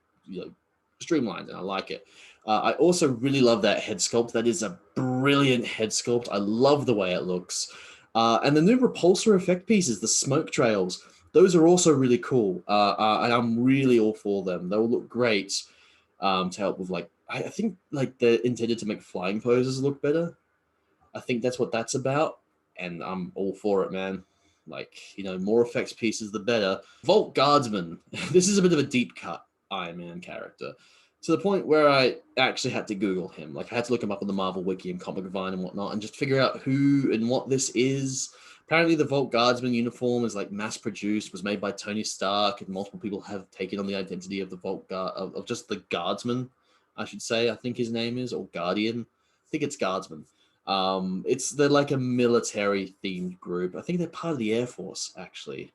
streamlined, and I like it. I also really love that head sculpt. That is a brilliant head sculpt. I love the way it looks. And the new repulsor effect pieces, the smoke trails, those are also really cool. And I'm really all for them. They'll look great to help with, like, I think like they're intended to make flying poses look better. I think that's what that's about, and I'm all for it, man. Like, more effects pieces, the better. Volk Guardsman. This is a bit of a deep cut Iron Man character, to the point where I actually had to Google him. Like, I had to look him up on the Marvel Wiki and Comic Vine and whatnot, and just figure out who and what this is. Apparently, the Volk Guardsman uniform is like mass-produced, was made by Tony Stark, and multiple people have taken on the identity of the Volk Guard of just the Guardsman, I should say. I think his name is, or Guardian. I think it's Guardsman. They're like a military themed group. I think they're part of the Air Force, actually,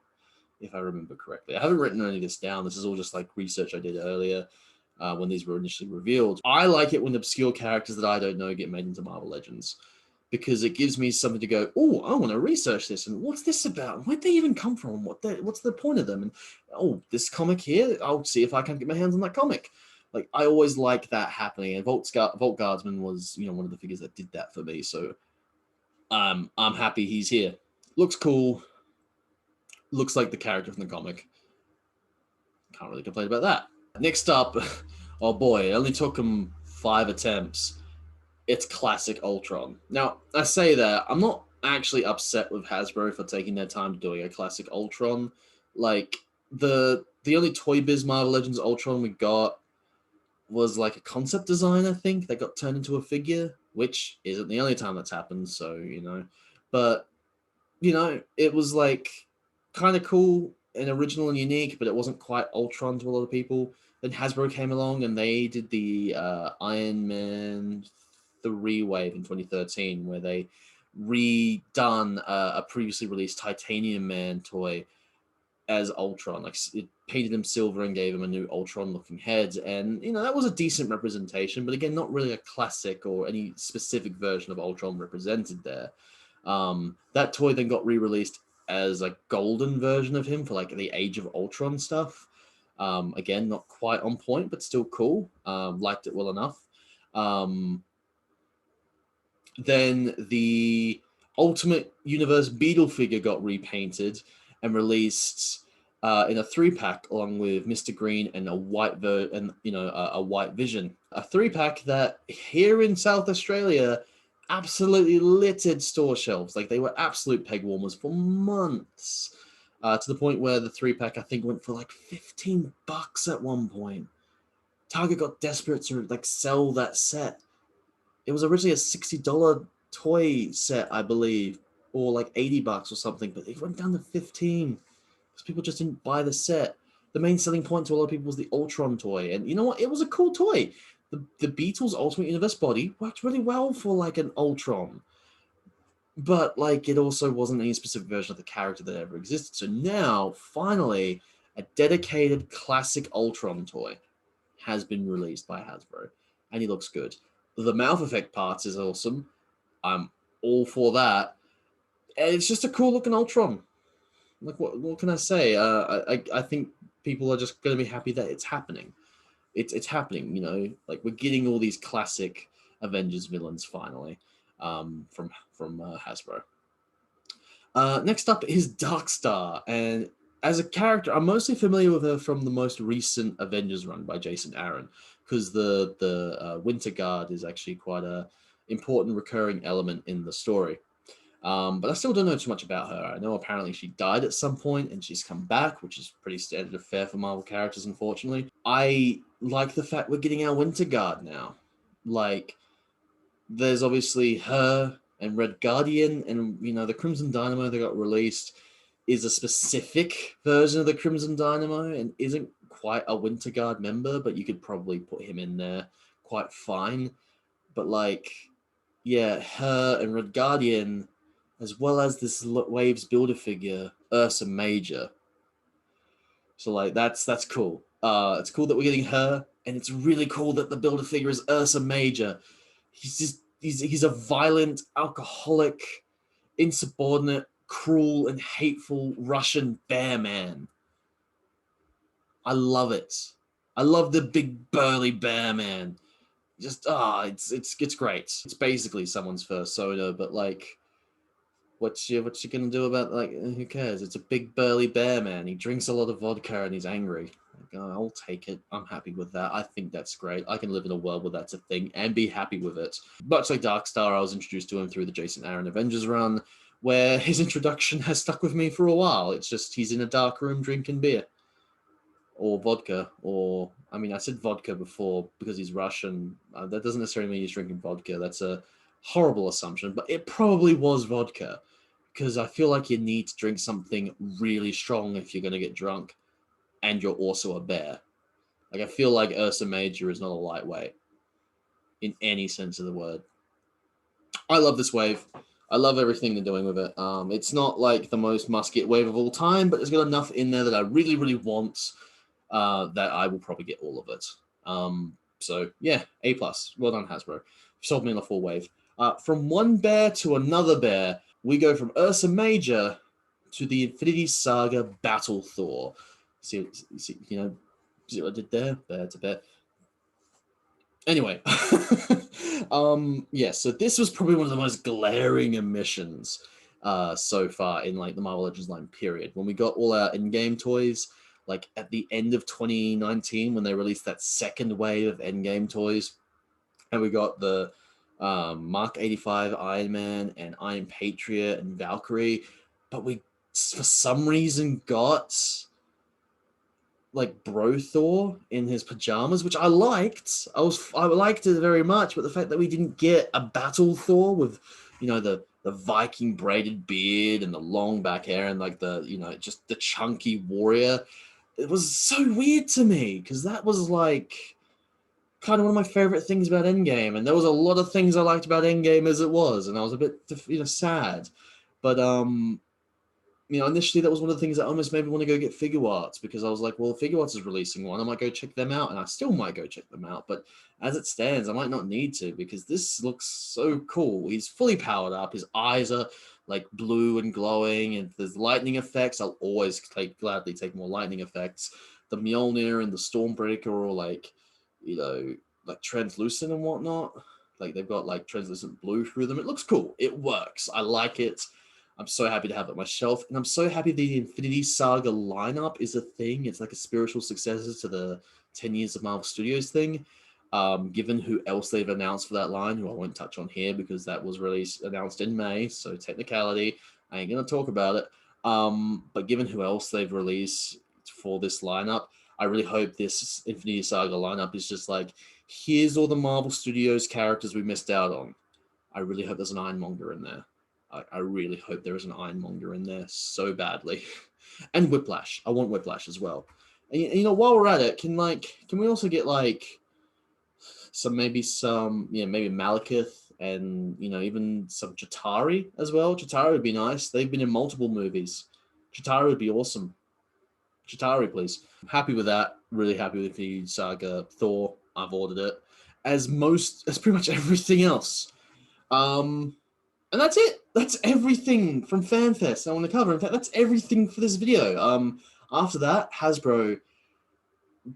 if I remember correctly. I haven't written any of this down. This is all just like research I did earlier when these were initially revealed. I like it when obscure characters that I don't know get made into Marvel Legends, because it gives me something to go, oh, I want to research this, and what's this about? Where'd they even come from? What's the point of them? And oh, this comic here, I'll see if I can get my hands on that comic. Like, I always like that happening, and Volk Guardsman was, one of the figures that did that for me. So, I'm happy he's here. Looks cool. Looks like the character from the comic. Can't really complain about that. Next up, oh boy, it only took him 5 attempts. It's classic Ultron. Now, I say that I'm not actually upset with Hasbro for taking their time doing a classic Ultron. Like, the only Toy Biz Marvel Legends Ultron we got was like a concept design, I think, that got turned into a figure, which isn't the only time that's happened, so, But, it was like kind of cool and original and unique, but it wasn't quite Ultron to a lot of people. Then Hasbro came along and they did the Iron Man 3 wave in 2013, where they redone a previously released Titanium Man toy as Ultron. Like, it painted him silver and gave him a new Ultron-looking head, and that was a decent representation, but again, not really a classic or any specific version of Ultron represented there. That toy then got re-released as a golden version of him for like the Age of Ultron stuff. Again, not quite on point, but still cool. Liked it well enough. Then the Ultimate Universe Beetle figure got repainted and released in a 3-pack, along with Mr. Green and a white a white Vision. A 3-pack that here in South Australia absolutely littered store shelves. Like, they were absolute peg warmers for months. To the point where the 3-pack, I think, went for like $15 at one point. Target got desperate to like sell that set. It was originally a $60 toy set, I believe, or like $80 or something, but it went down to 15 because people just didn't buy the set. The main selling point to a lot of people was the Ultron toy, and you know what? It was a cool toy. The Beatles Ultimate Universe body worked really well for like an Ultron, but like it also wasn't any specific version of the character that ever existed. So now, finally, a dedicated classic Ultron toy has been released by Hasbro, and he looks good. The mouth effect parts is awesome. I'm all for that. And it's just a cool looking Ultron. Like, what can I say? I think people are just going to be happy that it's happening. It's happening, you know. Like, we're getting all these classic Avengers villains finally, from Hasbro. Next up is Darkstar, and as a character, I'm mostly familiar with her from the most recent Avengers run by Jason Aaron, because the Winter Guard is actually quite a important recurring element in the story. But I still don't know too much about her. I know apparently she died at some point and she's come back, which is pretty standard of fare for Marvel characters, unfortunately. I like the fact we're getting our Winter Guard now. Like, there's obviously her and Red Guardian, and you know, the Crimson Dynamo that got released is a specific version of the Crimson Dynamo and isn't quite a Winter Guard member, but you could probably put him in there quite fine. But like, yeah, her and Red Guardian, as well as this Waves builder figure, Ursa Major. So like, that's cool. It's cool that we're getting her, and it's really cool that the builder figure is Ursa Major. He's a violent, alcoholic, insubordinate, cruel, and hateful Russian bear man. I love it. I love the big burly bear man. Just it's great. It's basically someone's first soda, but like, what's you gonna do about, like, who cares? It's a big burly bear man. He drinks a lot of vodka and he's angry. Like, oh, I'll take it. I'm happy with that. I think that's great. I can live in a world where that's a thing and be happy with it. Much like Darkstar, I was introduced to him through the Jason Aaron Avengers run, where his introduction has stuck with me for a while. It's just he's in a dark room drinking beer. Or vodka, or, I mean, I said vodka before because he's Russian. That doesn't necessarily mean he's drinking vodka. That's a horrible assumption, but it probably was vodka, because I feel like you need to drink something really strong if you're going to get drunk, and you're also a bear. Like, I feel like Ursa Major is not a lightweight in any sense of the word. I love this wave. I love everything they're doing with it. It's not like the most must-get wave of all time, but it's got enough in there that I really, really want, that I will probably get all of it. So yeah, A+. Well done, Hasbro. Sold me on a full wave. From one bear to another bear, we go from Ursa Major to the Infinity Saga Battle Thor. See, what I did there? Bear to bear. Anyway, yeah, so this was probably one of the most glaring omissions so far in like the Marvel Legends line period. When we got all our in-game toys, like at the end of 2019, when they released that second wave of Endgame toys, and we got the Mark 85 Iron Man and Iron Patriot and Valkyrie, but we for some reason got like Bro Thor in his pajamas, which I liked. I liked it very much, but the fact that we didn't get a Battle Thor with, you know, the Viking braided beard and the long back hair and like the, you know, just the chunky warrior, it was so weird to me, because that was like kind of one of my favorite things about Endgame, and there was a lot of things I liked about Endgame as it was, and I was a bit, you know, sad. But you know, initially that was one of the things that almost made me want to go get Figure Arts, because I was like, well, Figure Arts is releasing one, I might go check them out, and I still might go check them out. But as it stands, I might not need to, because this looks so cool. He's fully powered up. His eyes are like blue and glowing, and there's lightning effects. I'll always gladly take more lightning effects. The Mjolnir and the Stormbreaker are all like, you know, like translucent and whatnot. Like they've got like translucent blue through them. It looks cool. It works. I like it. I'm so happy to have it on my shelf, and I'm so happy the Infinity Saga lineup is a thing. It's like a spiritual successor to the 10 Years of Marvel Studios thing. Given who else they've announced for that line, who I won't touch on here because that was announced in May, so technicality, I ain't gonna talk about it. But given who else they've released for this lineup, I really hope this Infinity Saga lineup is just like, here's all the Marvel Studios characters we missed out on. I really hope there's an Ironmonger in there. I really hope there is an Ironmonger in there so badly. And Whiplash. I want Whiplash as well. And you know, while we're at it, can we also get like maybe Malekith, and you know, even some Chitauri as well. Chitauri would be nice. They've been in multiple movies. Chitauri would be awesome. Chitauri, please. I'm happy with that. Really happy with the Saga Thor. I've ordered it. As pretty much everything else. And And that's it. That's everything from FanFest I want to cover. In fact, that's everything for this video. After that, Hasbro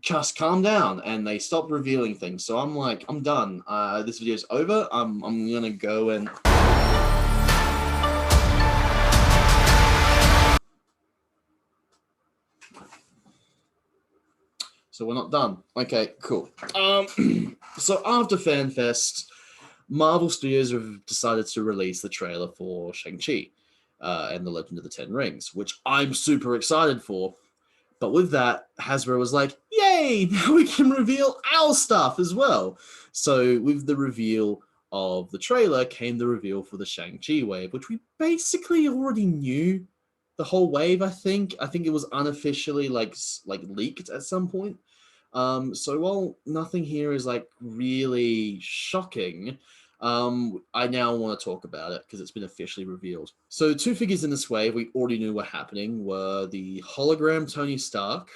just calmed down and they stopped revealing things. So I'm like, I'm done. This video's over. I'm gonna go and so we're not done. Okay, cool. So after FanFest, Marvel Studios have decided to release the trailer for Shang-Chi and the Legend of the Ten Rings, which I'm super excited for. But with that, Hasbro was like, yay, now we can reveal our stuff as well. So with the reveal of the trailer came the reveal for the Shang-Chi wave, which we basically already knew the whole wave, I think. I think it was unofficially like leaked at some point. So while nothing here is like really shocking, I now want to talk about it because it's been officially revealed. So two figures in this wave we already knew were happening were the hologram Tony Stark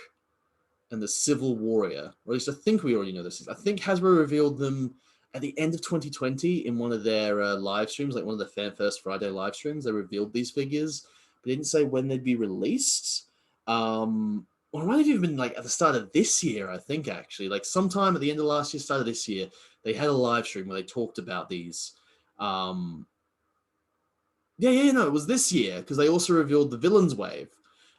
and the Civil Warrior. Or at least I think we already know this. I think Hasbro revealed them at the end of 2020 in one of their live streams, like one of the Fan Fest Friday live streams. They revealed these figures, but they didn't say when they'd be released. Or it might have even been like at the start of this year, I think, actually. Like sometime at the end of last year, start of this year, they had a live stream where they talked about these. No, it was this year because they also revealed the Villains Wave.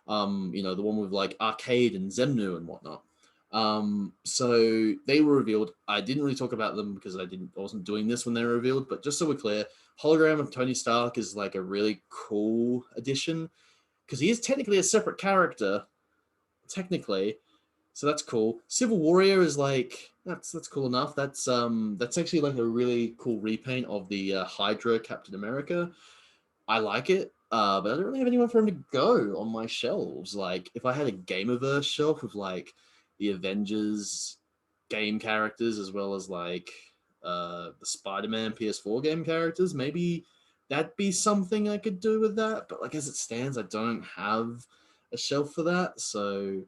The one with like Arcade and Zemnu and whatnot. So they were revealed. I didn't really talk about them because I wasn't doing this when they were revealed, but just so we're clear, hologram of Tony Stark is like a really cool addition because he is technically a separate character. Technically, so that's cool. Civil Warrior is like that's cool enough. That's actually like a really cool repaint of the Hydra Captain America. I like it, but I don't really have anyone for him to go on my shelves. Like if I had a Gameverse shelf with like the Avengers game characters as well as like the Spider-Man PS4 game characters, maybe that'd be something I could do with that. But like as it stands, I don't have a shelf for that. So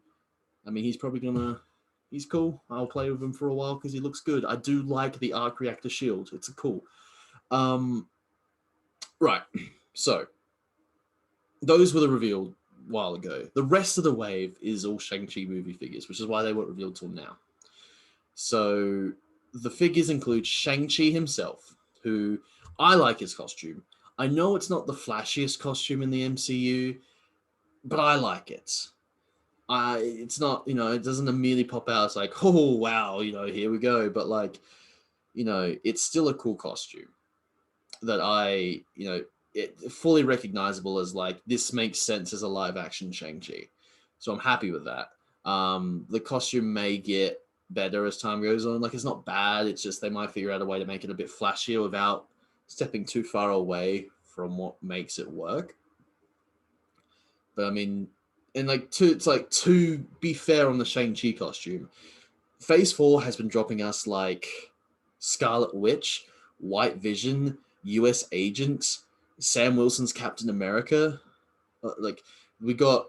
I mean, he's cool. I'll play with him for a while because he looks good. I do like the arc reactor shield. It's cool. Right. So those were the revealed a while ago. The rest of the wave is all Shang-Chi movie figures, which is why they weren't revealed till now. So the figures include Shang-Chi himself, who I like his costume. I know it's not the flashiest costume in the MCU, but I like it. It's not, it doesn't immediately pop out. It's like, oh, wow, here we go. But like, it's still a cool costume that it fully recognizable as like, this makes sense as a live action Shang-Chi. So I'm happy with that. The costume may get better as time goes on. Like, it's not bad. It's just, they might figure out a way to make it a bit flashier without stepping too far away from what makes it work. But I mean, and to be fair on the Shang-Chi costume, Phase 4 has been dropping us like Scarlet Witch, White Vision, US Agent, Sam Wilson's Captain America. We got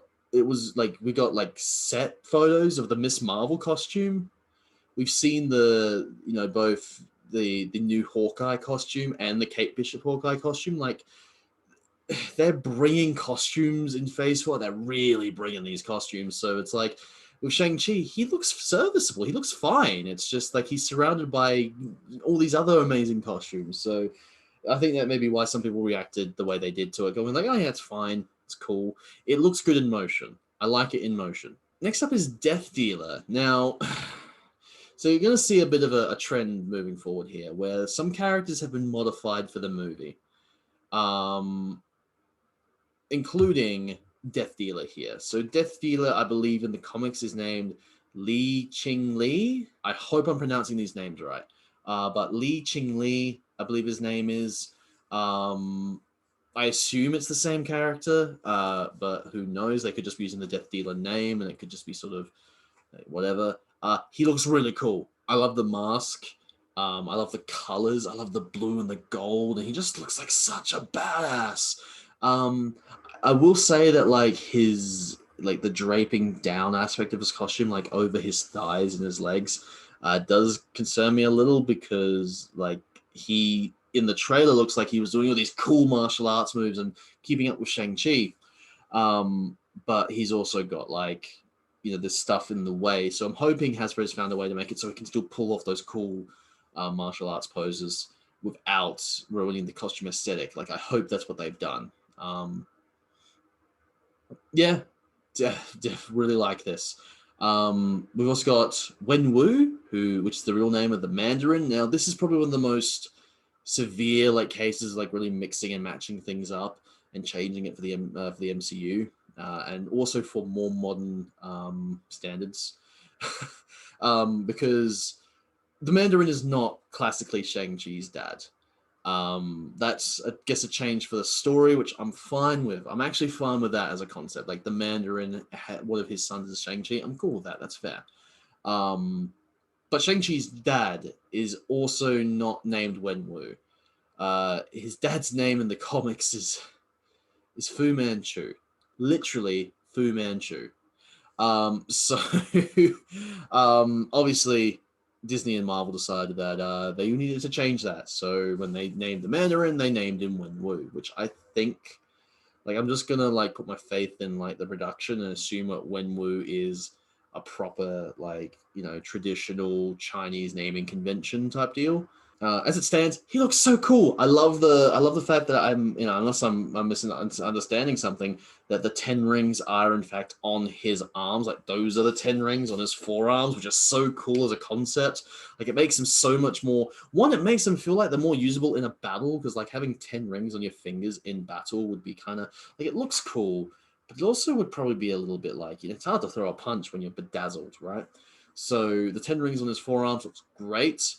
set photos of the Miss Marvel costume. We've seen both the new Hawkeye costume and the Kate Bishop Hawkeye costume. Like, they're bringing costumes in Phase 4. They're really bringing these costumes. So it's like with Shang-Chi, he looks serviceable. He looks fine. It's just like he's surrounded by all these other amazing costumes. So I think that may be why some people reacted the way they did to it, going like, oh yeah, it's fine. It's cool. It looks good in motion. I like it in motion. Next up is Death Dealer. Now, so you're going to see a bit of a trend moving forward here where some characters have been modified for the movie. Including Death Dealer here. So Death Dealer, I believe in the comics, is named Li Ching Li. I hope I'm pronouncing these names right. But Li Ching Li, I believe his name is. I assume it's the same character, but who knows? They could just be using the Death Dealer name, and it could just be sort of whatever. He looks really cool. I love the mask. I love the colors. I love the blue and the gold, and he just looks like such a badass. I will say that like the draping down aspect of his costume, like over his thighs and his legs, does concern me a little because like he in the trailer looks like he was doing all these cool martial arts moves and keeping up with Shang-Chi. But he's also got like, this stuff in the way. So I'm hoping Hasbro's found a way to make it so he can still pull off those cool martial arts poses without ruining the costume aesthetic. Like, I hope that's what they've done. Yeah, really like this. We've also got Wen Wu, which is the real name of the Mandarin. Now, this is probably one of the most severe like cases, like really mixing and matching things up and changing it for the MCU, and also for more modern standards, because the Mandarin is not classically Shang-Chi's dad. That's, I guess, a change for the story, which I'm fine with. I'm actually fine with that as a concept. Like, the Mandarin, one of his sons is Shang-Chi. I'm cool with that. That's fair. But Shang-Chi's dad is also not named Wen Wu. His dad's name in the comics is Fu Manchu. Literally, Fu Manchu. So, obviously, Disney and Marvel decided that they needed to change that. So when they named the Mandarin, they named him Wen Wu, which I think, like, I'm just gonna like put my faith in like the production and assume that Wen Wu is a proper, like, traditional Chinese naming convention type deal. As it stands, he looks so cool. I love the fact that unless I'm misunderstanding something, that the 10 rings are in fact on his arms. Like, those are the 10 rings on his forearms, which is so cool as a concept. Like, it makes him so much more. One, it makes him feel like they're more usable in a battle, because like having 10 rings on your fingers in battle would be kind of like, it looks cool, but it also would probably be a little bit like, it's hard to throw a punch when you're bedazzled, right? So the 10 rings on his forearms looks great.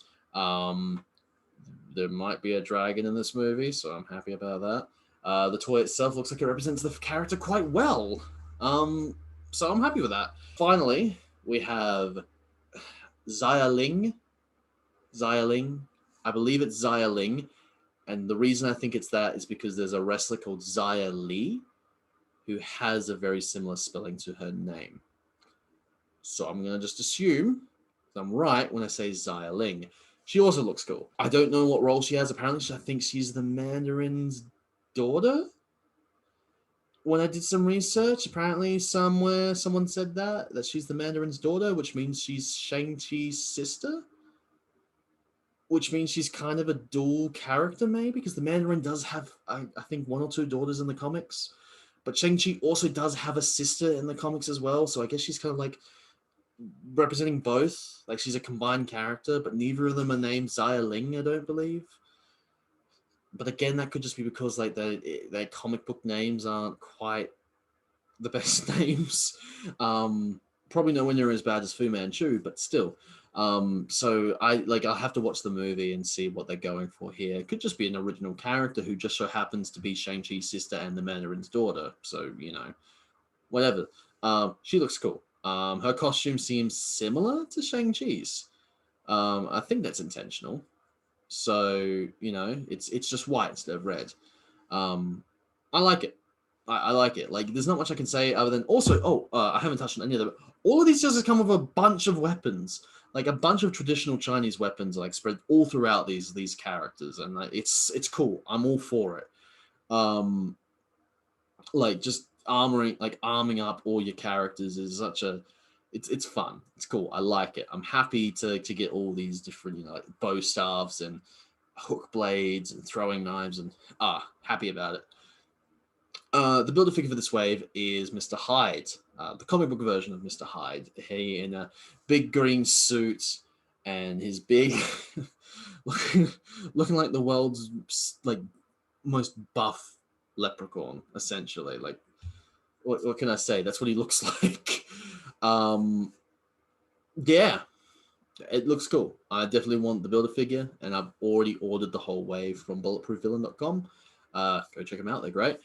There might be a dragon in this movie, so I'm happy about that. The toy itself looks like it represents the character quite well. So I'm happy with that. Finally, we have Xialing. I believe it's Xialing. And the reason I think it's that is because there's a wrestler called Xia Li who has a very similar spelling to her name. So I'm going to just assume I'm right when I say Xialing. She also looks cool. I don't know what role she has. Apparently, I think she's the Mandarin's daughter. When I did some research, apparently somewhere someone said that she's the Mandarin's daughter, which means she's Shang-Chi's sister. Which means she's kind of a dual character, maybe, because the Mandarin does have, I think, 1 or 2 daughters in the comics. But Shang-Chi also does have a sister in the comics as well, so I guess she's kind of like representing both. Like, she's a combined character, but neither of them are named Xialing, I don't believe. But again, that could just be because like their comic book names aren't quite the best names. Probably nowhere near as bad as Fu Manchu, but still. So I'll have to watch the movie and see what they're going for here. It could just be an original character who just so happens to be Shang-Chi's sister and the Mandarin's daughter. So, whatever. She looks cool. Her costume seems similar to Shang-Chi's. I think that's intentional. So, it's just white instead of red. I like it. I like it. Like, there's not much I can say other than also, I haven't touched on any of them. All of these just come with a bunch of weapons, like a bunch of traditional Chinese weapons, like spread all throughout these characters, and like, it's cool. I'm all for it. Like, just arming up all your characters is such a, it's fun. It's cool. I like it. I'm happy to get all these different, like bow staffs and hook blades and throwing knives, and happy about it. The builder figure for this wave is Mr. Hyde, the comic book version of Mr. Hyde. He in a big green suit and his big, looking like the world's like most buff leprechaun, essentially. Like, what can I say? That's what he looks like. Yeah, it looks cool. I definitely want the builder figure, and I've already ordered the whole wave from bulletproofvillain.com. Go check them out; they're great.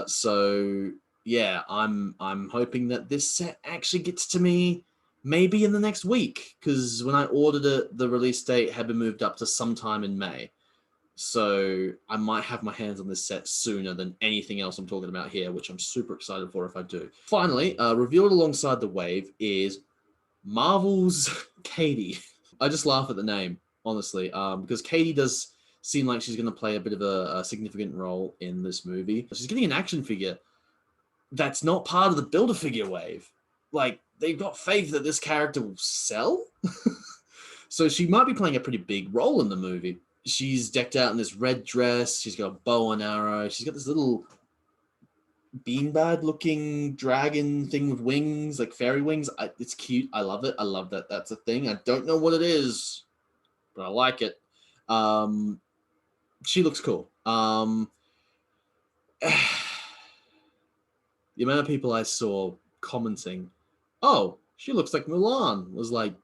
So yeah, I'm hoping that this set actually gets to me maybe in the next week, because when I ordered it, the release date had been moved up to sometime in May. So I might have my hands on this set sooner than anything else I'm talking about here, which I'm super excited for if I do. Finally, revealed alongside the wave is Marvel's Katie. I just laugh at the name, honestly, because Katie does seem like she's going to play a bit of a significant role in this movie. She's getting an action figure that's not part of the Build-A-Figure wave. Like, they've got faith that this character will sell. So she might be playing a pretty big role in the movie. She's decked out in this red dress. She's got a bow and arrow. She's got this little beanbag-looking dragon thing with wings, like fairy wings. It's cute. I love it. I love that that's a thing. I don't know what it is, but I like it. She looks cool. The amount of people I saw commenting, "Oh, she looks like Mulan," was like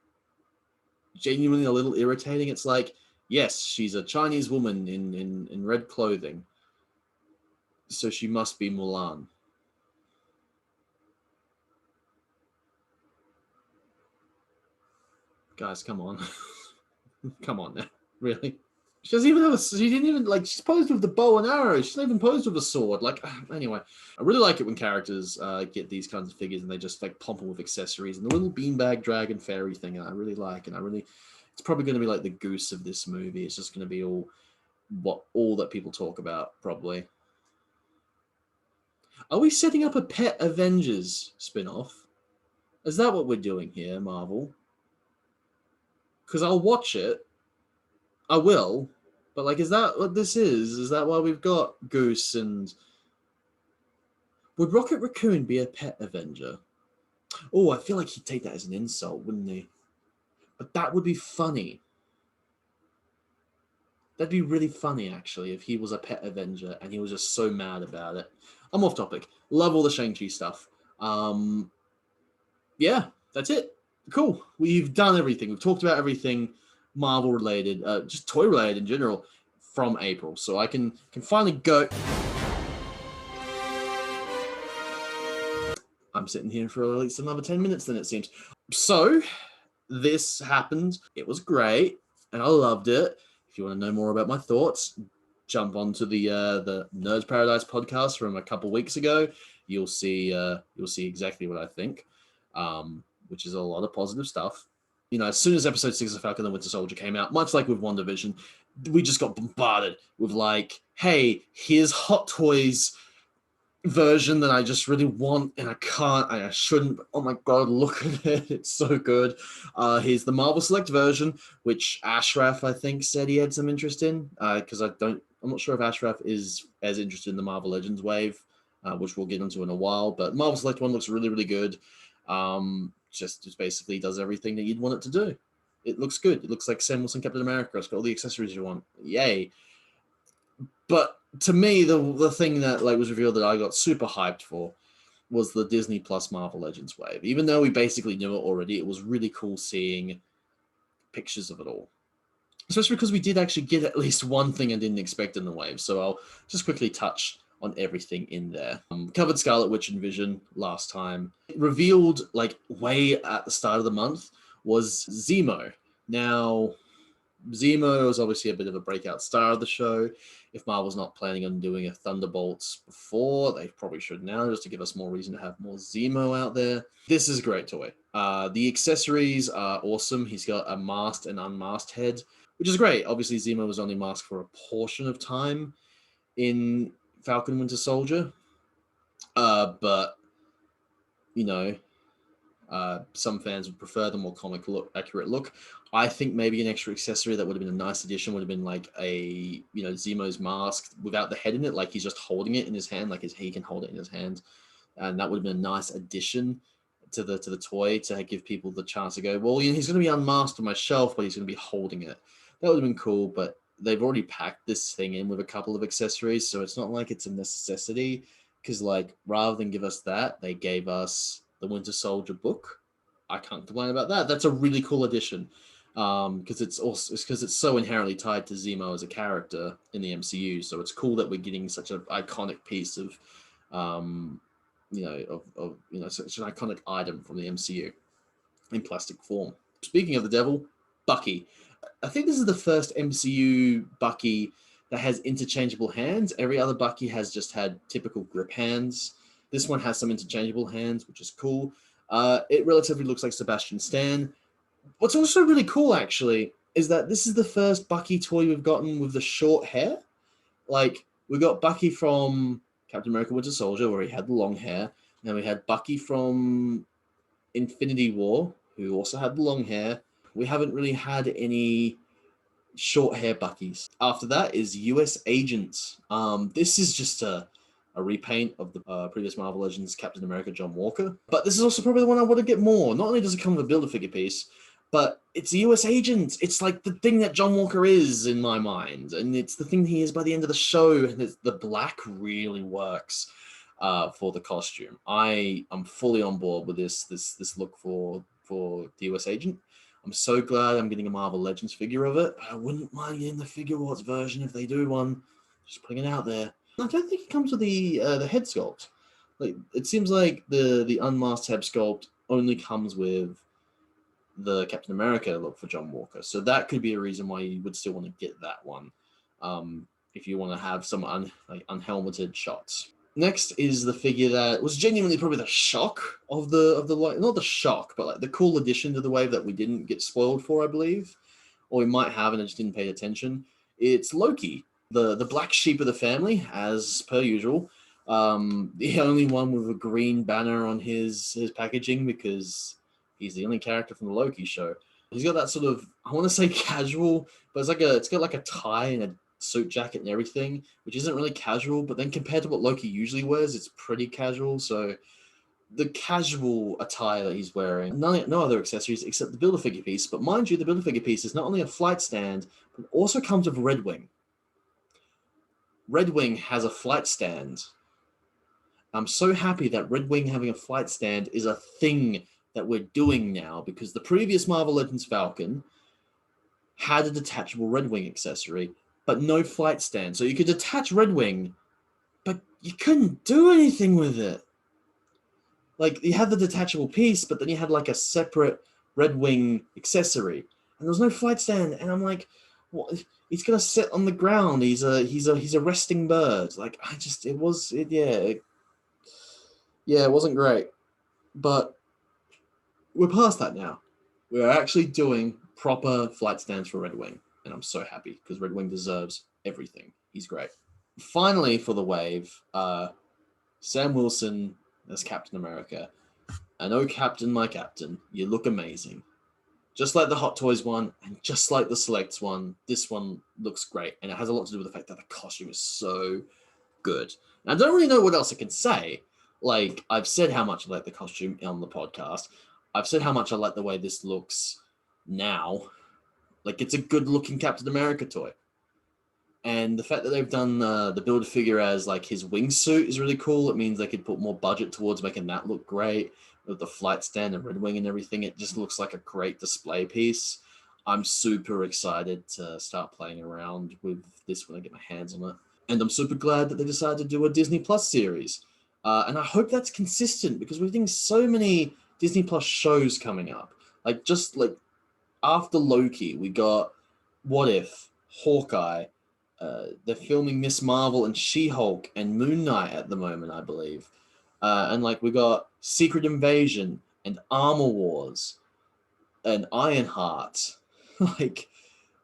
genuinely a little irritating. It's like, yes, she's a Chinese woman in red clothing, so she must be Mulan. Guys, come on. Come on now. Really? She doesn't even have she didn't even, like, she's posed with the bow and arrow. She's not even posed with a sword. Like, anyway. I really like it when characters get these kinds of figures and they just, like, pump them with accessories. And the little beanbag dragon fairy thing, I really like. And it's probably going to be like the goose of this movie. It's just going to be all that people talk about, probably. Are we setting up a Pet Avengers spin-off? Is that what we're doing here, Marvel? Because I'll watch it. I will. But, like, is that what this is? Is that why we've got Goose and... Would Rocket Raccoon be a Pet Avenger? Oh, I feel like he'd take that as an insult, wouldn't he? But that would be funny. That'd be really funny, actually, if he was a Pet Avenger and he was just so mad about it. I'm off topic. Love all the Shang-Chi stuff. Yeah, that's it. Cool. We've done everything. We've talked about everything Marvel-related, just toy-related in general, from April. So I can finally go... I'm sitting here for at least another 10 minutes then, it seems. So, this happened. It was great, and I loved it. If you want to know more about my thoughts, jump onto the Nerds Paradise podcast from a couple weeks ago. You'll see exactly what I think, which is a lot of positive stuff. You know, as soon as episode 6 of Falcon and the Winter Soldier came out, much like with WandaVision, we just got bombarded with like, hey, here's Hot Toys version that I just really want and I can't and I shouldn't. Oh my god, look at it. It's so good. Here's the Marvel Select version, which Ashraf, I think, said he had some interest in. Because I'm not sure if Ashraf is as interested in the Marvel Legends wave, which we'll get into in a while. But Marvel Select one looks really, really good. Just basically does everything that you'd want it to do. It looks good. It looks like Sam Wilson Captain America. It's got all the accessories you want. Yay. But to me, the thing that like was revealed that I got super hyped for was the Disney Plus Marvel Legends wave. Even though we basically knew it already, it was really cool seeing pictures of it all. Especially because we did actually get at least one thing I didn't expect in the wave. So I'll just quickly touch on everything in there. Covered Scarlet Witch and Vision last time. Revealed like way at the start of the month was Zemo. Now, Zemo is obviously a bit of a breakout star of the show. If Marvel's not planning on doing a Thunderbolts before, they probably should now, just to give us more reason to have more Zemo out there. This is a great toy. The accessories are awesome. He's got a masked and unmasked head, which is great. Obviously, Zemo was only masked for a portion of time in Falcon Winter Soldier. But, you know, some fans would prefer the more comic accurate look. I think maybe an extra accessory that would have been a nice addition would have been like a, you know, Zemo's mask without the head in it, like he's just holding it in his hand, like he can hold it in his hand, and that would have been a nice addition to the toy to give people the chance to go, well, you know, he's going to be unmasked on my shelf, but he's going to be holding it. That would have been cool, but they've already packed this thing in with a couple of accessories, so it's not like it's a necessity. Because like rather than give us that, they gave us the Winter Soldier book. I can't complain about that. That's a really cool addition. Because it's so inherently tied to Zemo as a character in the MCU. So it's cool that we're getting such an iconic piece of, such an iconic item from the MCU in plastic form. Speaking of the devil, Bucky. I think this is the first MCU Bucky that has interchangeable hands. Every other Bucky has just had typical grip hands. This one has some interchangeable hands, which is cool. It relatively looks like Sebastian Stan. What's also really cool, actually, is that this is the first Bucky toy we've gotten with the short hair. Like, we got Bucky from Captain America Winter Soldier, where he had the long hair. Then we had Bucky from Infinity War, who also had the long hair. We haven't really had any short hair Buckies. After that is US Agent. This is just a repaint of the previous Marvel Legends Captain America John Walker. But this is also probably the one I want to get more. Not only does it come with a Build-A-Figure piece, but it's a US Agent. It's like the thing that John Walker is in my mind. And it's the thing he is by the end of the show. And the black really works for the costume. I am fully on board with this look for the US Agent. I'm so glad I'm getting a Marvel Legends figure of it. I wouldn't mind getting the Figure Arts version if they do one. Just putting it out there. I don't think it comes with the head sculpt. Like, it seems like the unmasked head sculpt only comes with the Captain America look for John Walker. So that could be a reason why you would still want to get that one. If you want to have some unhelmeted shots. Next is the figure that was genuinely probably the shock of the like, not the shock, but like the cool addition to the wave that we didn't get spoiled for, I believe, or we might have and I just didn't pay attention. It's Loki, the black sheep of the family, as per usual. The only one with a green banner on his packaging because he's the only character from the Loki show. He's got that sort of, I want to say casual, but it's got like a tie and a suit jacket and everything, which isn't really casual, but then compared to what Loki usually wears, it's pretty casual. So the casual attire that he's wearing, no other accessories except the Build-A-Figure piece. But mind you, the Build-A-Figure piece is not only a flight stand, but also comes with Red Wing. Red Wing has a flight stand. I'm so happy that Red Wing having a flight stand is a thing that we're doing now, because the previous Marvel Legends Falcon had a detachable Red Wing accessory, but no flight stand. So you could detach Red Wing, but you couldn't do anything with it. Like, you had the detachable piece, but then you had like a separate Red Wing accessory, and there was no flight stand. And I'm like, what? He's gonna sit on the ground. He's a resting bird. Like, it wasn't great. But we're past that now. We're actually doing proper flight stands for Red Wing. And I'm so happy because Red Wing deserves everything. He's great. Finally, for the wave, Sam Wilson as Captain America. And oh, Captain, my Captain, you look amazing. Just like the Hot Toys one, and just like the Selects one, this one looks great. And it has a lot to do with the fact that the costume is so good. And I don't really know what else I can say. Like, I've said how much I like the costume on the podcast. I've said how much I like the way this looks now. Like, it's a good-looking Captain America toy. And the fact that they've done the Build-A-Figure as, like, his wingsuit is really cool. It means they could put more budget towards making that look great. With the flight stand and Red Wing and everything, it just looks like a great display piece. I'm super excited to start playing around with this when I get my hands on it. And I'm super glad that they decided to do a Disney Plus series. And I hope that's consistent, because we're getting so many Disney Plus shows coming up. Like, just like after Loki, we got What If, Hawkeye. They're filming Miss Marvel and She-Hulk and Moon Knight at the moment, I believe. And like, we got Secret Invasion and Armor Wars and Ironheart. Like,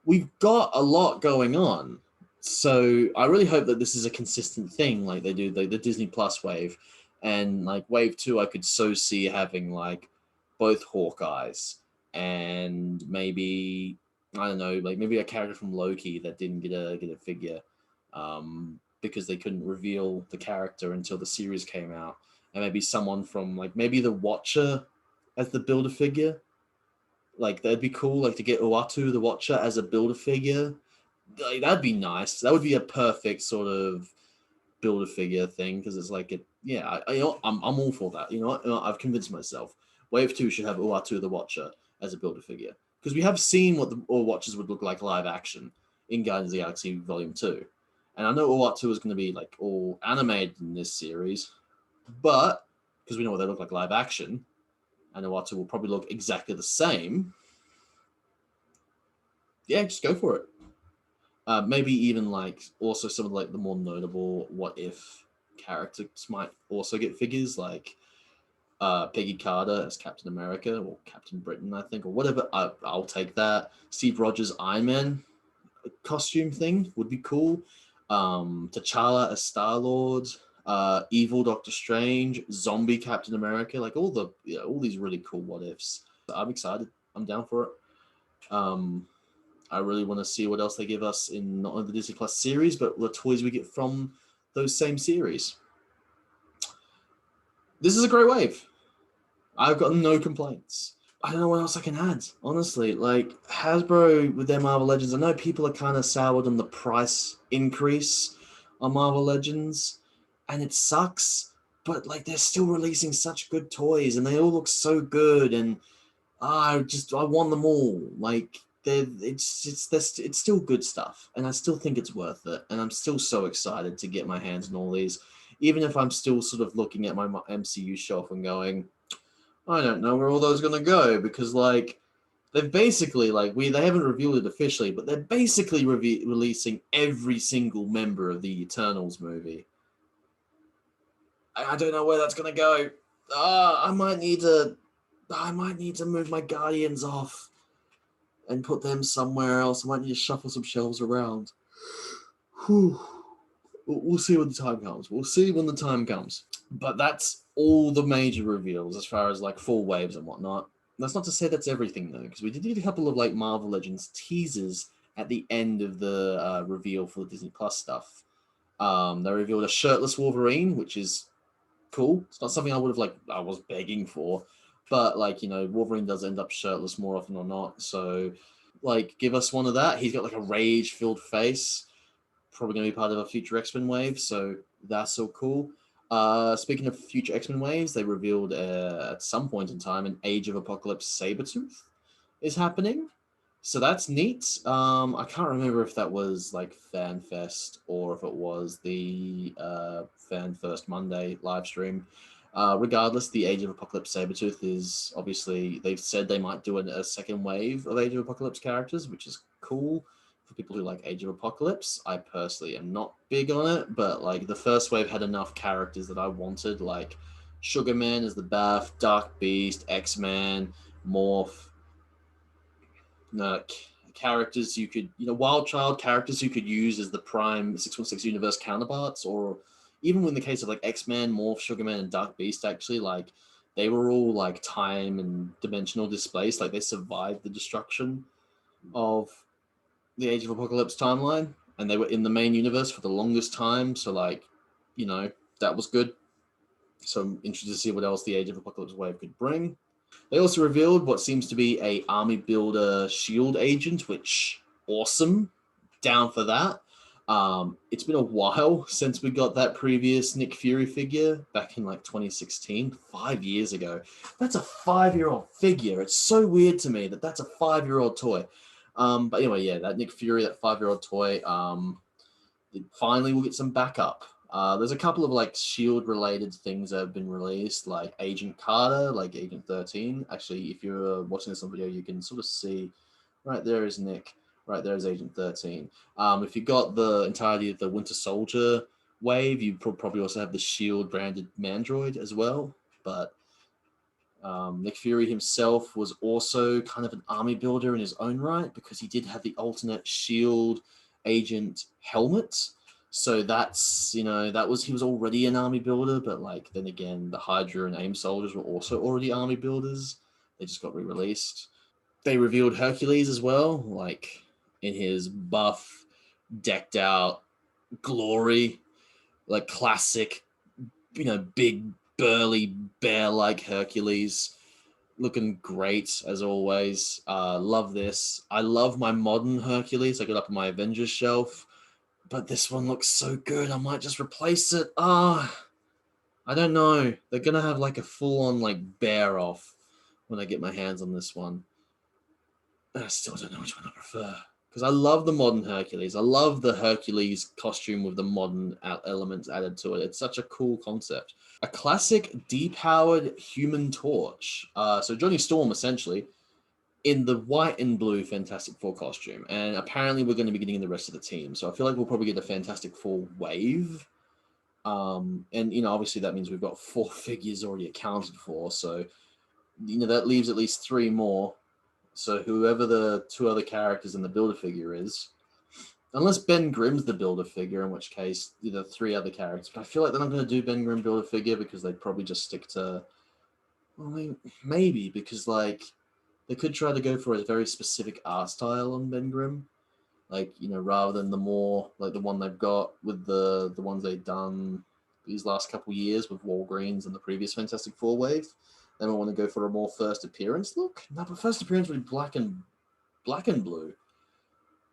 we've got a lot going on. So I really hope that this is a consistent thing, like they do the Disney Plus wave. And like wave 2, I could so see having like both Hawkeyes and maybe, I don't know, like maybe a character from Loki that didn't get a figure because they couldn't reveal the character until the series came out. And maybe someone from like maybe the Watcher as the Build-A-Figure. Like, that'd be cool, like to get Uatu the Watcher as a Build-A-Figure. Like, that'd be nice. That would be a perfect sort of Build-A-Figure thing, because it's like, I'm all for that. You know what? I've convinced myself. Wave 2 should have Uatu the Watcher as a Build-A-Figure, because we have seen what the Watchers would look like live action in Guardians of the Galaxy Volume 2. And I know Uatu is going to be like all animated in this series, but because we know what they look like live action, and Uatu will probably look exactly the same. Yeah, just go for it. Maybe even like also some of like the more notable What If characters might also get figures. Like, Peggy Carter as Captain America or Captain Britain, I think, or whatever. I'll take that. Steve Rogers Iron Man costume thing would be cool. T'Challa as Star-Lord, evil Doctor Strange, zombie Captain America, like all these really cool what ifs. I'm excited. I'm down for it. I really want to see what else they give us in not only the Disney Plus series, but the toys we get from those same series. This is a great wave. I've got no complaints. I don't know what else I can add, honestly. Like, Hasbro with their Marvel Legends, I know people are kind of soured on the price increase on Marvel Legends, and it sucks, but, like, they're still releasing such good toys, and they all look so good, and I want them all. Like, it's still good stuff, and I still think it's worth it, and I'm still so excited to get my hands on all these, even if I'm still sort of looking at my MCU shelf and going, I don't know where all those are going to go, because, like, they've basically, like, they haven't revealed it officially, but they're basically releasing every single member of the Eternals movie. I don't know where that's going to go. I might need to move my Guardians off and put them somewhere else. I might need to shuffle some shelves around. Whew. We'll see when the time comes. We'll see when the time comes. But that's all the major reveals as far as, like, full waves and whatnot. That's not to say that's everything, though, because we did get a couple of, like, Marvel Legends teasers at the end of the reveal for the Disney Plus stuff. They revealed a shirtless Wolverine, which is cool. It's not something I was begging for, but, like, you know, Wolverine does end up shirtless more often or not. So, like, give us one of that. He's got, like, a rage-filled face. Probably going to be part of a future X-Men wave, so that's so cool. Speaking of future X-Men waves, they revealed at some point in time an Age of Apocalypse Sabertooth is happening. So that's neat. I can't remember if that was, like, Fan Fest or if it was the Fan First Monday live stream. Regardless, the Age of Apocalypse Sabertooth is obviously, they've said they might do a second wave of Age of Apocalypse characters, which is cool for people who like Age of Apocalypse. I personally am not big on it, but, like, the first wave had enough characters that I wanted, like Sugarman as the Bath, Dark Beast, X-Man, Morph, characters you could, Wild Child characters you could use as the Prime 616 universe counterparts, or even in the case of, like, X-Men, Morph, Sugarman, and Dark Beast, actually, like, they were all, like, time and dimensional displaced. Like, they survived the destruction of the Age of Apocalypse timeline, and they were in the main universe for the longest time. So, like, that was good. So I'm interested to see what else the Age of Apocalypse wave could bring. They also revealed what seems to be a army builder shield agent, which, awesome. Down for that. It's been a while since we got that previous Nick Fury figure back in, like, 2016, 5 years ago. That's a 5-year-old figure. It's so weird to me that that's a 5-year-old toy. But anyway, yeah, that Nick Fury, that 5-year-old toy, finally we'll get some backup. There's a couple of, like, Shield-related things that have been released, like Agent Carter, like Agent 13. Actually, if you're watching this on video, you can sort of see right there is Nick, right there is Agent 13. If you got the entirety of the Winter Soldier wave, you probably also have the Shield-branded Mandroid as well. But Nick Fury himself was also kind of an army builder in his own right, because he did have the alternate Shield agent helmet. So that's, he was already an army builder, but, like, then again, the Hydra and AIM soldiers were also already army builders. They just got re-released. They revealed Hercules as well, like, in his buff, decked out glory, like, classic, big, burly, bear-like Hercules. Looking great, as always. Love this. I love my modern Hercules. I got up on my Avengers shelf. But this one looks so good, I might just replace it. I don't know. They're going to have, like, a full-on, like, bear off when I get my hands on this one. I still don't know which one I prefer. Because I love the modern Hercules. I love the Hercules costume with the modern elements added to it. It's such a cool concept. A classic depowered Human Torch. So Johnny Storm, essentially, in the white and blue Fantastic Four costume. And apparently we're going to be getting the rest of the team. So I feel like we'll probably get a Fantastic Four wave. And, you know, obviously that means we've got 4 figures already accounted for. So, you know, that leaves at least 3 more. So whoever the 2 other characters in the Build-A-Figure is, unless Ben Grimm's the Build-A-Figure, in which case, the 3 other characters. But I feel like they're not going to do Ben Grimm Build-A-Figure because they'd probably just stick to, well, I mean, maybe, because, like, they could try to go for a very specific art style on Ben Grimm. Like, you know, rather than the more, like, the one they've got with the ones they've done these last couple years with Walgreens and the previous Fantastic Four wave. They might want to go for a more first appearance look. No, but first appearance would be black and blue.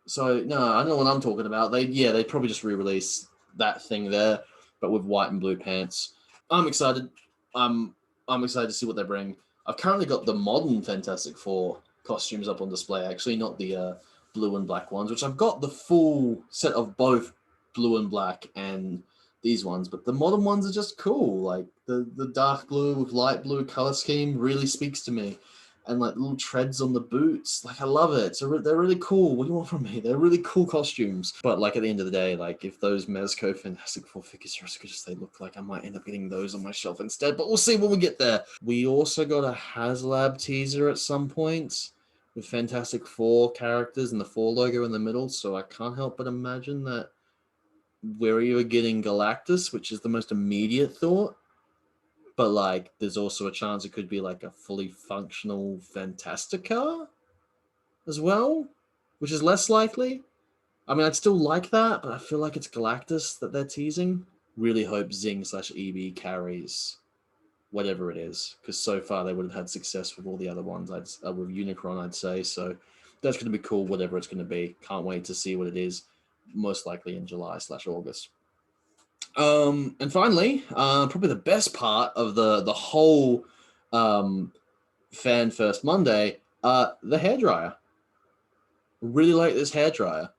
So, no, I know what I'm talking about. They'd probably just re-release that thing there, but with white and blue pants. I'm excited. I'm excited to see what they bring. I've currently got the modern Fantastic Four costumes up on display, actually, not the blue and black ones, which I've got the full set of both blue and black and these ones, but the modern ones are just cool. Like the dark blue with light blue color scheme really speaks to me. And like little treads on the boots, like I love it. So they're really cool. What do you want from me? They're really cool costumes. But like at the end of the day, like if those Mezco Fantastic Four figures are as good as they look like, I might end up getting those on my shelf instead. But we'll see when we get there. We also got a HasLab teaser at some point with Fantastic Four characters and the 4 logo in the middle. So I can't help but imagine that we're either getting Galactus, which is the most immediate thought. But, like, there's also a chance it could be, like, a fully functional Fantastica as well, which is less likely. I mean, I'd still like that, but I feel like it's Galactus that they're teasing. Really hope Zing/EB carries whatever it is, because so far they would have had success with all the other ones, with Unicron, I'd say. So that's going to be cool, whatever it's going to be. Can't wait to see what it is, most likely in July/August. And finally, probably the best part of the whole Fan Fest Monday, the hairdryer. Really like this hairdryer.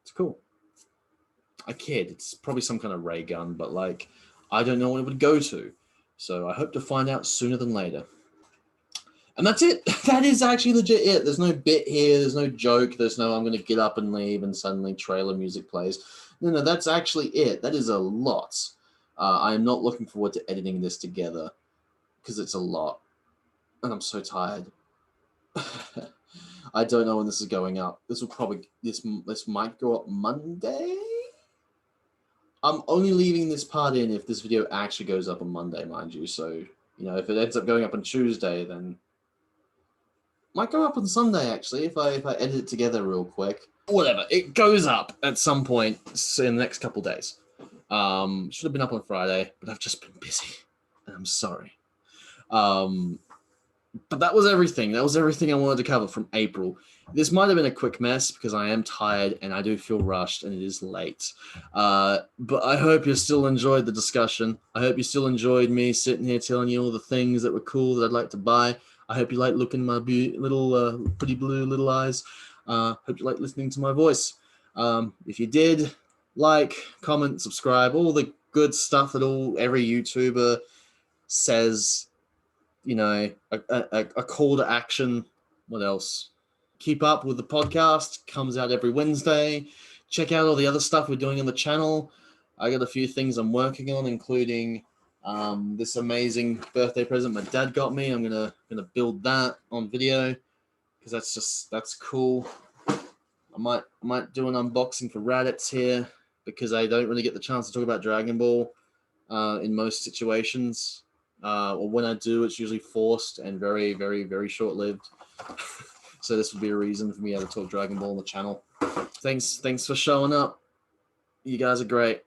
It's cool. I kid. It's probably some kind of ray gun, but like, I don't know what it would go to. So I hope to find out sooner than later. And that's it. That is actually legit it. There's no bit here. There's no joke. There's no I'm going to get up and leave and suddenly trailer music plays. No, that's actually it. That is a lot. I am not looking forward to editing this together because it's a lot. And I'm so tired. I don't know when this is going up. This might go up Monday? I'm only leaving this part in if this video actually goes up on Monday, mind you. So, you know, if it ends up going up on Tuesday, then might go up on Sunday, actually, if I edit it together real quick. Whatever, it goes up at some point in the next couple days. Should have been up on Friday, but I've just been busy, and I'm sorry. But that was everything. That was everything I wanted to cover from April. This might have been a quick mess because I am tired and I do feel rushed and it is late. But I hope you still enjoyed the discussion. I hope you still enjoyed me sitting here telling you all the things that were cool that I'd like to buy. I hope you like looking at my little pretty blue little eyes. Hope you like listening to my voice. If you did, like, comment, subscribe, all the good stuff that every YouTuber says, you know, a call to action. What else? Keep up with the podcast. Comes out every Wednesday. Check out all the other stuff we're doing on the channel. I got a few things I'm working on, including this amazing birthday present my dad got me. I'm gonna build that on video because that's cool. I might do an unboxing for Raditz here because I don't really get the chance to talk about Dragon Ball in most situations. Or when I do, it's usually forced and very, very, very short-lived. So this would be a reason for me to talk Dragon Ball on the channel. Thanks for showing up. You guys are great.